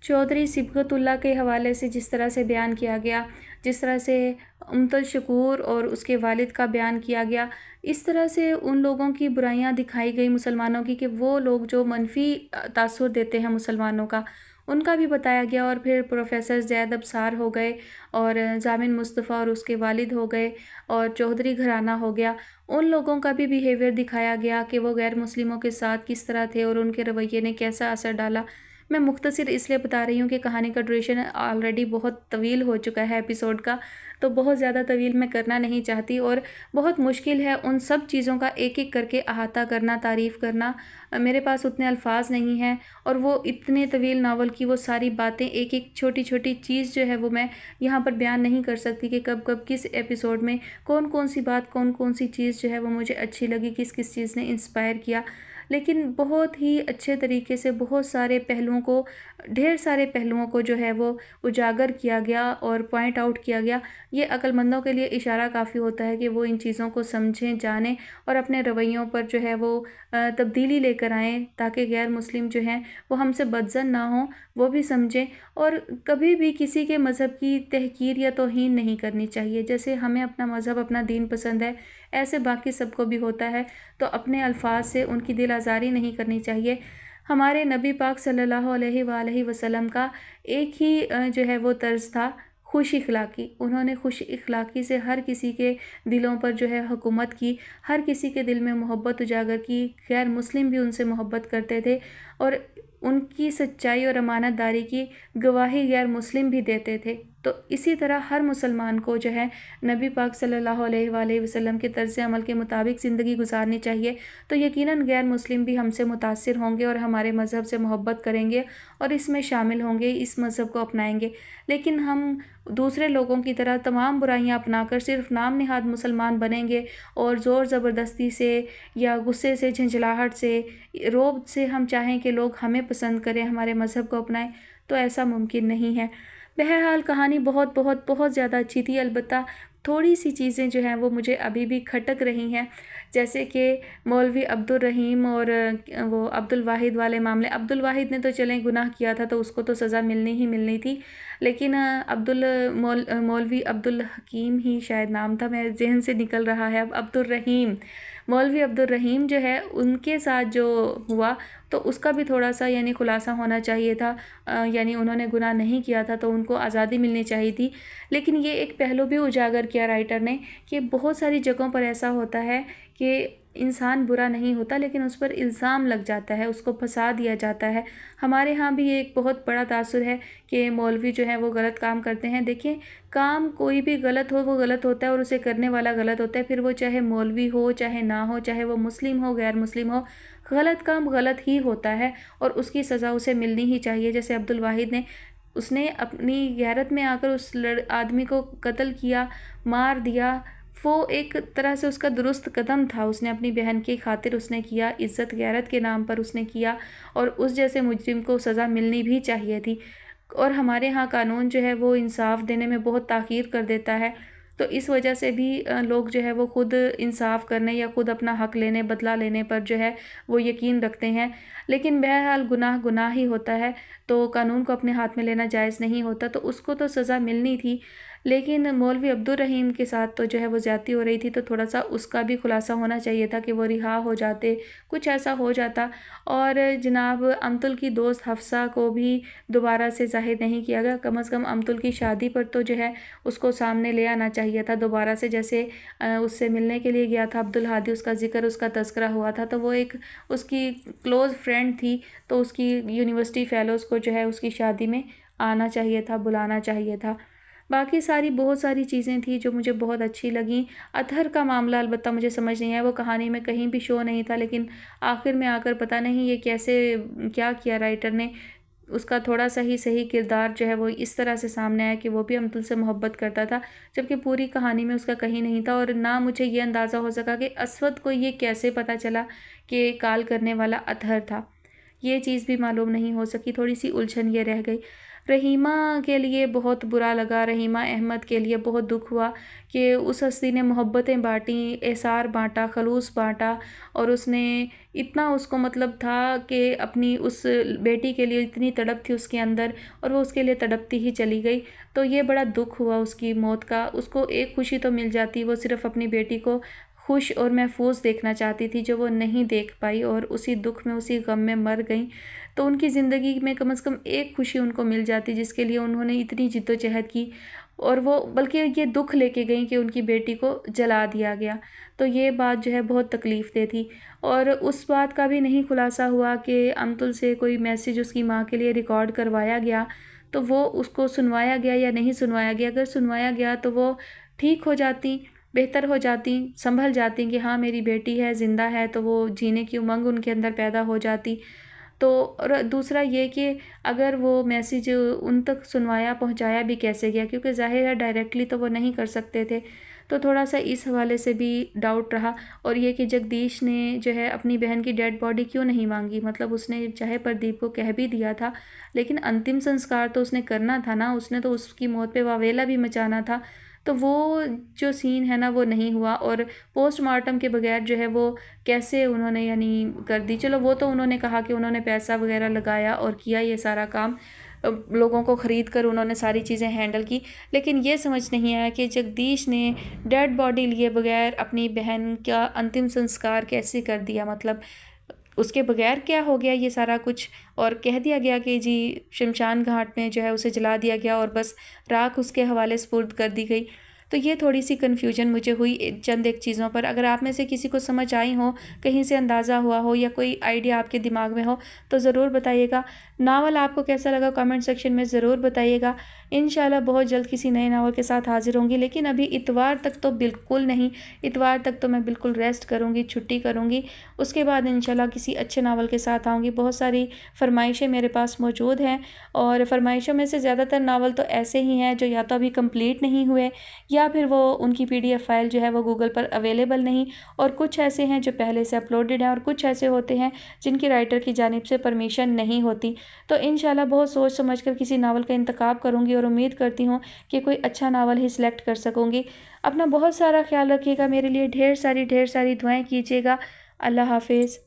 چودھری صبغت اللہ کے حوالے سے جس طرح سے بیان کیا گیا، جس طرح سے الشکور اور اس کے والد کا بیان کیا گیا، اس طرح سے ان لوگوں کی برائیاں دکھائی گئی مسلمانوں کی، کہ وہ لوگ جو منفی تاثر دیتے ہیں مسلمانوں کا، ان کا بھی بتایا گیا۔ اور پھر پروفیسر زید ابصار ہو گئے، اور ضامن مصطفیٰ اور اس کے والد ہو گئے، اور چودھری گھرانہ ہو گیا، ان لوگوں کا بھی بیہیویئر دکھایا گیا کہ وہ غیر مسلموں کے ساتھ کس طرح تھے اور ان کے رویے نے کیسا اثر ڈالا۔ میں مختصر اس لیے بتا رہی ہوں کہ کہانی کا ڈوریشن آلریڈی بہت طویل ہو چکا ہے ایپیسوڈ کا، تو بہت زیادہ طویل میں کرنا نہیں چاہتی، اور بہت مشکل ہے ان سب چیزوں کا ایک ایک کر کے احاطہ کرنا، تعریف کرنا، میرے پاس اتنے الفاظ نہیں ہیں، اور وہ اتنے طویل ناول کی وہ ساری باتیں، ایک ایک چھوٹی چھوٹی چیز جو ہے وہ میں یہاں پر بیان نہیں کر سکتی کہ کب کب کس ایپیسوڈ میں کون کون سی بات، کون کون سی چیز جو ہے وہ مجھے اچھی لگی، کس کس چیز نے انسپائر کیا، لیکن بہت ہی اچھے طریقے سے بہت سارے پہلوؤں کو، ڈھیر سارے پہلوؤں کو جو ہے وہ اجاگر کیا گیا اور پوائنٹ آؤٹ کیا گیا۔ یہ عقل مندوں کے لیے اشارہ کافی ہوتا ہے کہ وہ ان چیزوں کو سمجھیں، جانیں، اور اپنے رویوں پر جو ہے وہ تبدیلی لے کر آئیں، تاکہ غیر مسلم جو ہیں وہ ہم سے بدظن نہ ہوں، وہ بھی سمجھیں، اور کبھی بھی کسی کے مذہب کی تحقیر یا توہین نہیں کرنی چاہیے۔ جیسے ہمیں اپنا مذہب، اپنا دین پسند ہے، ایسے باقی سب کو بھی ہوتا ہے، تو اپنے الفاظ سے ان کی دل آزاری نہیں کرنی چاہیے۔ ہمارے نبی پاک صلی اللہ علیہ وآلہ وسلم کا ایک ہی جو ہے وہ طرز تھا، خوش اخلاقی۔ انہوں نے خوش اخلاقی سے ہر کسی کے دلوں پر جو ہے حکومت کی، ہر کسی کے دل میں محبت اجاگر کی، غیر مسلم بھی ان سے محبت کرتے تھے، اور ان کی سچائی اور امانت داری کی گواہی غیر مسلم بھی دیتے تھے۔ تو اسی طرح ہر مسلمان کو جو ہے نبی پاک صلی اللہ علیہ وآلہ وسلم کے طرز عمل کے مطابق زندگی گزارنی چاہیے، تو یقیناً غیر مسلم بھی ہم سے متاثر ہوں گے اور ہمارے مذہب سے محبت کریں گے اور اس میں شامل ہوں گے، اس مذہب کو اپنائیں گے۔ لیکن ہم دوسرے لوگوں کی طرح تمام برائیاں اپنا کر صرف نام نہاد مسلمان بنیں گے، اور زور زبردستی سے یا غصے سے، جھنجھلاہٹ سے، رعب سے ہم چاہیں کہ لوگ ہمیں پسند کریں، ہمارے مذہب کو اپنائیں، تو ایسا ممکن نہیں ہے۔ بہرحال کہانی بہت بہت بہت زیادہ اچھی تھی، البتہ تھوڑی سی چیزیں جو ہیں وہ مجھے ابھی بھی کھٹک رہی ہیں، جیسے کہ مولوی عبدالرحیم اور وہ عبدالواحد والے معاملے۔ عبدالواحد نے تو چلیں گناہ کیا تھا تو اس کو تو سزا ملنی ہی ملنی تھی، لیکن مولوی عبدالحکیم ہی شاید نام تھا، میرے ذہن سے نکل رہا ہے اب، عبدالرحیم، مولوی عبدالرحیم جو ہے ان کے ساتھ جو ہوا تو اس کا بھی تھوڑا سا یعنی خلاصہ ہونا چاہیے تھا، یعنی انہوں نے گناہ نہیں کیا تھا تو ان کو آزادی ملنی چاہیے تھی۔ لیکن یہ ایک پہلو بھی اجاگر کیا رائٹر نے کہ بہت ساری جگہوں پر ایسا ہوتا ہے کہ انسان برا نہیں ہوتا، لیکن اس پر الزام لگ جاتا ہے، اس کو پھنسا دیا جاتا ہے۔ ہمارے ہاں بھی ایک بہت بڑا تاثر ہے کہ مولوی جو ہے وہ غلط کام کرتے ہیں۔ دیکھیں، کام کوئی بھی غلط ہو وہ غلط ہوتا ہے، اور اسے کرنے والا غلط ہوتا ہے، پھر وہ چاہے مولوی ہو چاہے نہ ہو، چاہے وہ مسلم ہو غیر مسلم ہو، غلط کام غلط ہی ہوتا ہے اور اس کی سزا اسے ملنی ہی چاہیے۔ جیسے عبدالواحد نے، اس نے اپنی غیرت میں آ کر اس آدمی کو قتل کیا، مار دیا، وہ ایک طرح سے اس کا درست قدم تھا، اس نے اپنی بہن کی خاطر اس نے کیا، عزت غیرت کے نام پر اس نے کیا، اور اس جیسے مجرم کو سزا ملنی بھی چاہیے تھی۔ اور ہمارے ہاں قانون جو ہے وہ انصاف دینے میں بہت تاخیر کر دیتا ہے، تو اس وجہ سے بھی لوگ جو ہے وہ خود انصاف کرنے یا خود اپنا حق لینے، بدلہ لینے پر جو ہے وہ یقین رکھتے ہیں۔ لیکن بہرحال گناہ گناہ ہی ہوتا ہے، تو قانون کو اپنے ہاتھ میں لینا جائز نہیں ہوتا، تو اس کو تو سزا ملنی تھی۔ لیکن مولوی عبدالرحیم کے ساتھ تو جو ہے وہ زیادتی ہو رہی تھی، تو تھوڑا سا اس کا بھی خلاصہ ہونا چاہیے تھا کہ وہ رہا ہو جاتے، کچھ ایسا ہو جاتا۔ اور جناب امطل کی دوست حفصہ کو بھی دوبارہ سے ظاہر نہیں کیا گیا، کم از کم امطل کی شادی پر تو جو ہے اس کو سامنے لے آنا چاہیے تھا دوبارہ سے، جیسے اس سے ملنے کے لیے گیا تھا عبدالہادی، اس کا ذکر، اس کا تذکرہ ہوا تھا، تو وہ ایک اس کی کلوز فرینڈ تھی، تو اس کی یونیورسٹی فیلوز کو جو ہے اس کی شادی میں آنا چاہیے تھا، بلانا چاہیے تھا۔ باقی بہت ساری چیزیں تھیں جو مجھے بہت اچھی لگیں۔ اطہر کا معاملہ البتہ مجھے سمجھ نہیں آیا، وہ کہانی میں کہیں بھی شو نہیں تھا، لیکن آخر میں آ کر پتہ نہیں یہ کیسے کیا کیا رائٹر نے، اس کا تھوڑا سا ہی صحیح کردار جو ہے وہ اس طرح سے سامنے آیا کہ وہ بھی امطل سے محبت کرتا تھا، جبکہ پوری کہانی میں اس کا کہیں نہیں تھا۔ اور نہ مجھے یہ اندازہ ہو سکا کہ اسود کو یہ کیسے پتہ چلا کہ کال کرنے والا اطہر تھا، یہ چیز بھی معلوم نہیں ہو سکی، تھوڑی سی الجھن یہ رہ گئی۔ رحیمہ کے لیے بہت برا لگا، رحیمہ احمد کے لیے بہت دکھ ہوا کہ اس ہستی نے محبتیں بانٹیں، احسار بانٹا، خلوص بانٹا، اور اس نے اتنا اس کو مطلب تھا کہ اپنی اس بیٹی کے لیے اتنی تڑپ تھی اس کے اندر، اور وہ اس کے لیے تڑپتی ہی چلی گئی، تو یہ بڑا دکھ ہوا اس کی موت کا۔ اس کو ایک خوشی تو مل جاتی، وہ صرف اپنی بیٹی کو خوش اور محفوظ دیکھنا چاہتی تھی، جو وہ نہیں دیکھ پائی، اور اسی دکھ میں اسی غم میں مر گئیں، تو ان کی زندگی میں کم از کم ایک خوشی ان کو مل جاتی جس کے لیے انہوں نے اتنی جد و جہد کی، اور وہ بلکہ یہ دکھ لے کے گئیں کہ ان کی بیٹی کو جلا دیا گیا، تو یہ بات جو ہے بہت تکلیف دہ تھی۔ اور اس بات کا بھی نہیں خلاصہ ہوا کہ امطل سے کوئی میسیج اس کی ماں کے لیے ریکارڈ کروایا گیا، تو وہ اس کو سنوایا گیا یا نہیں سنوایا گیا۔ اگر سنوایا گیا تو وہ ٹھیک ہو جاتی، بہتر ہو جاتی، سنبھل جاتی کہ ہاں میری بیٹی ہے، زندہ ہے، تو وہ جینے کی امنگ ان کے اندر پیدا ہو جاتی۔ تو اور دوسرا یہ کہ اگر وہ میسیج ان تک سنوایا پہنچایا بھی کیسے گیا، کیونکہ ظاہر ہے ڈائریکٹلی تو وہ نہیں کر سکتے تھے، تو تھوڑا سا اس حوالے سے بھی ڈاؤٹ رہا۔ اور یہ کہ جگدیش نے جو ہے اپنی بہن کی ڈیڈ باڈی کیوں نہیں مانگی، مطلب اس نے چاہے پردیپ کو کہہ بھی دیا تھا، لیکن انتم سنسکار تو اس نے کرنا تھا نا، اس نے تو اس کی موت پہ واویلا بھی مچانا تھا، تو وہ جو سین ہے نا وہ نہیں ہوا۔ اور پوسٹ مارٹم کے بغیر جو ہے وہ کیسے انہوں نے یعنی کر دی، چلو وہ تو انہوں نے کہا کہ انہوں نے پیسہ وغیرہ لگایا اور کیا یہ سارا کام، لوگوں کو خرید کر انہوں نے ساری چیزیں ہینڈل کی، لیکن یہ سمجھ نہیں آیا کہ جگدیش نے ڈیڈ باڈی لیے بغیر اپنی بہن کا انتم سنسکار کیسے کر دیا، مطلب اس کے بغیر کیا ہو گیا یہ سارا کچھ، اور کہہ دیا گیا کہ جی شمشان گھاٹ میں جو ہے اسے جلا دیا گیا اور بس راکھ اس کے حوالے سپرد کر دی گئی۔ تو یہ تھوڑی سی کنفیوژن مجھے ہوئی چند ایک چیزوں پر۔ اگر آپ میں سے کسی کو سمجھ آئی ہو، کہیں سے اندازہ ہوا ہو یا کوئی آئیڈیا آپ کے دماغ میں ہو تو ضرور بتائیے گا۔ ناول آپ کو کیسا لگا کامنٹ سیکشن میں ضرور بتائیے گا۔ انشاءاللہ بہت جلد کسی نئے ناول کے ساتھ حاضر ہوں گی، لیکن ابھی اتوار تک تو بالکل نہیں، اتوار تک تو میں بالکل ریسٹ کروں گی، چھٹی کروں گی، اس کے بعد انشاءاللہ کسی اچھے ناول کے ساتھ آؤں گی۔ بہت ساری فرمائشیں میرے پاس موجود ہیں، اور فرمائشوں میں سے زیادہ تر ناول تو ایسے ہی ہیں جو یا تو ابھی کمپلیٹ نہیں ہوئے، یا پھر وہ ان کی PDF فائل جو ہے وہ گوگل پر اویلیبل نہیں، اور کچھ ایسے ہیں جو پہلے سے اپلوڈڈ ہیں، اور کچھ ایسے ہوتے ہیں جن کی رائٹر کی جانب سے پرمیشن نہیں ہوتی۔ تو انشاءاللہ بہت سوچ سمجھ کر کسی ناول کا انتخاب کروں گی، اور امید کرتی ہوں کہ کوئی اچھا ناول ہی سلیکٹ کر سکوں گی۔ اپنا بہت سارا خیال رکھیے گا، میرے لیے ڈھیر ساری دعائیں کیجیے گا۔ اللہ حافظ۔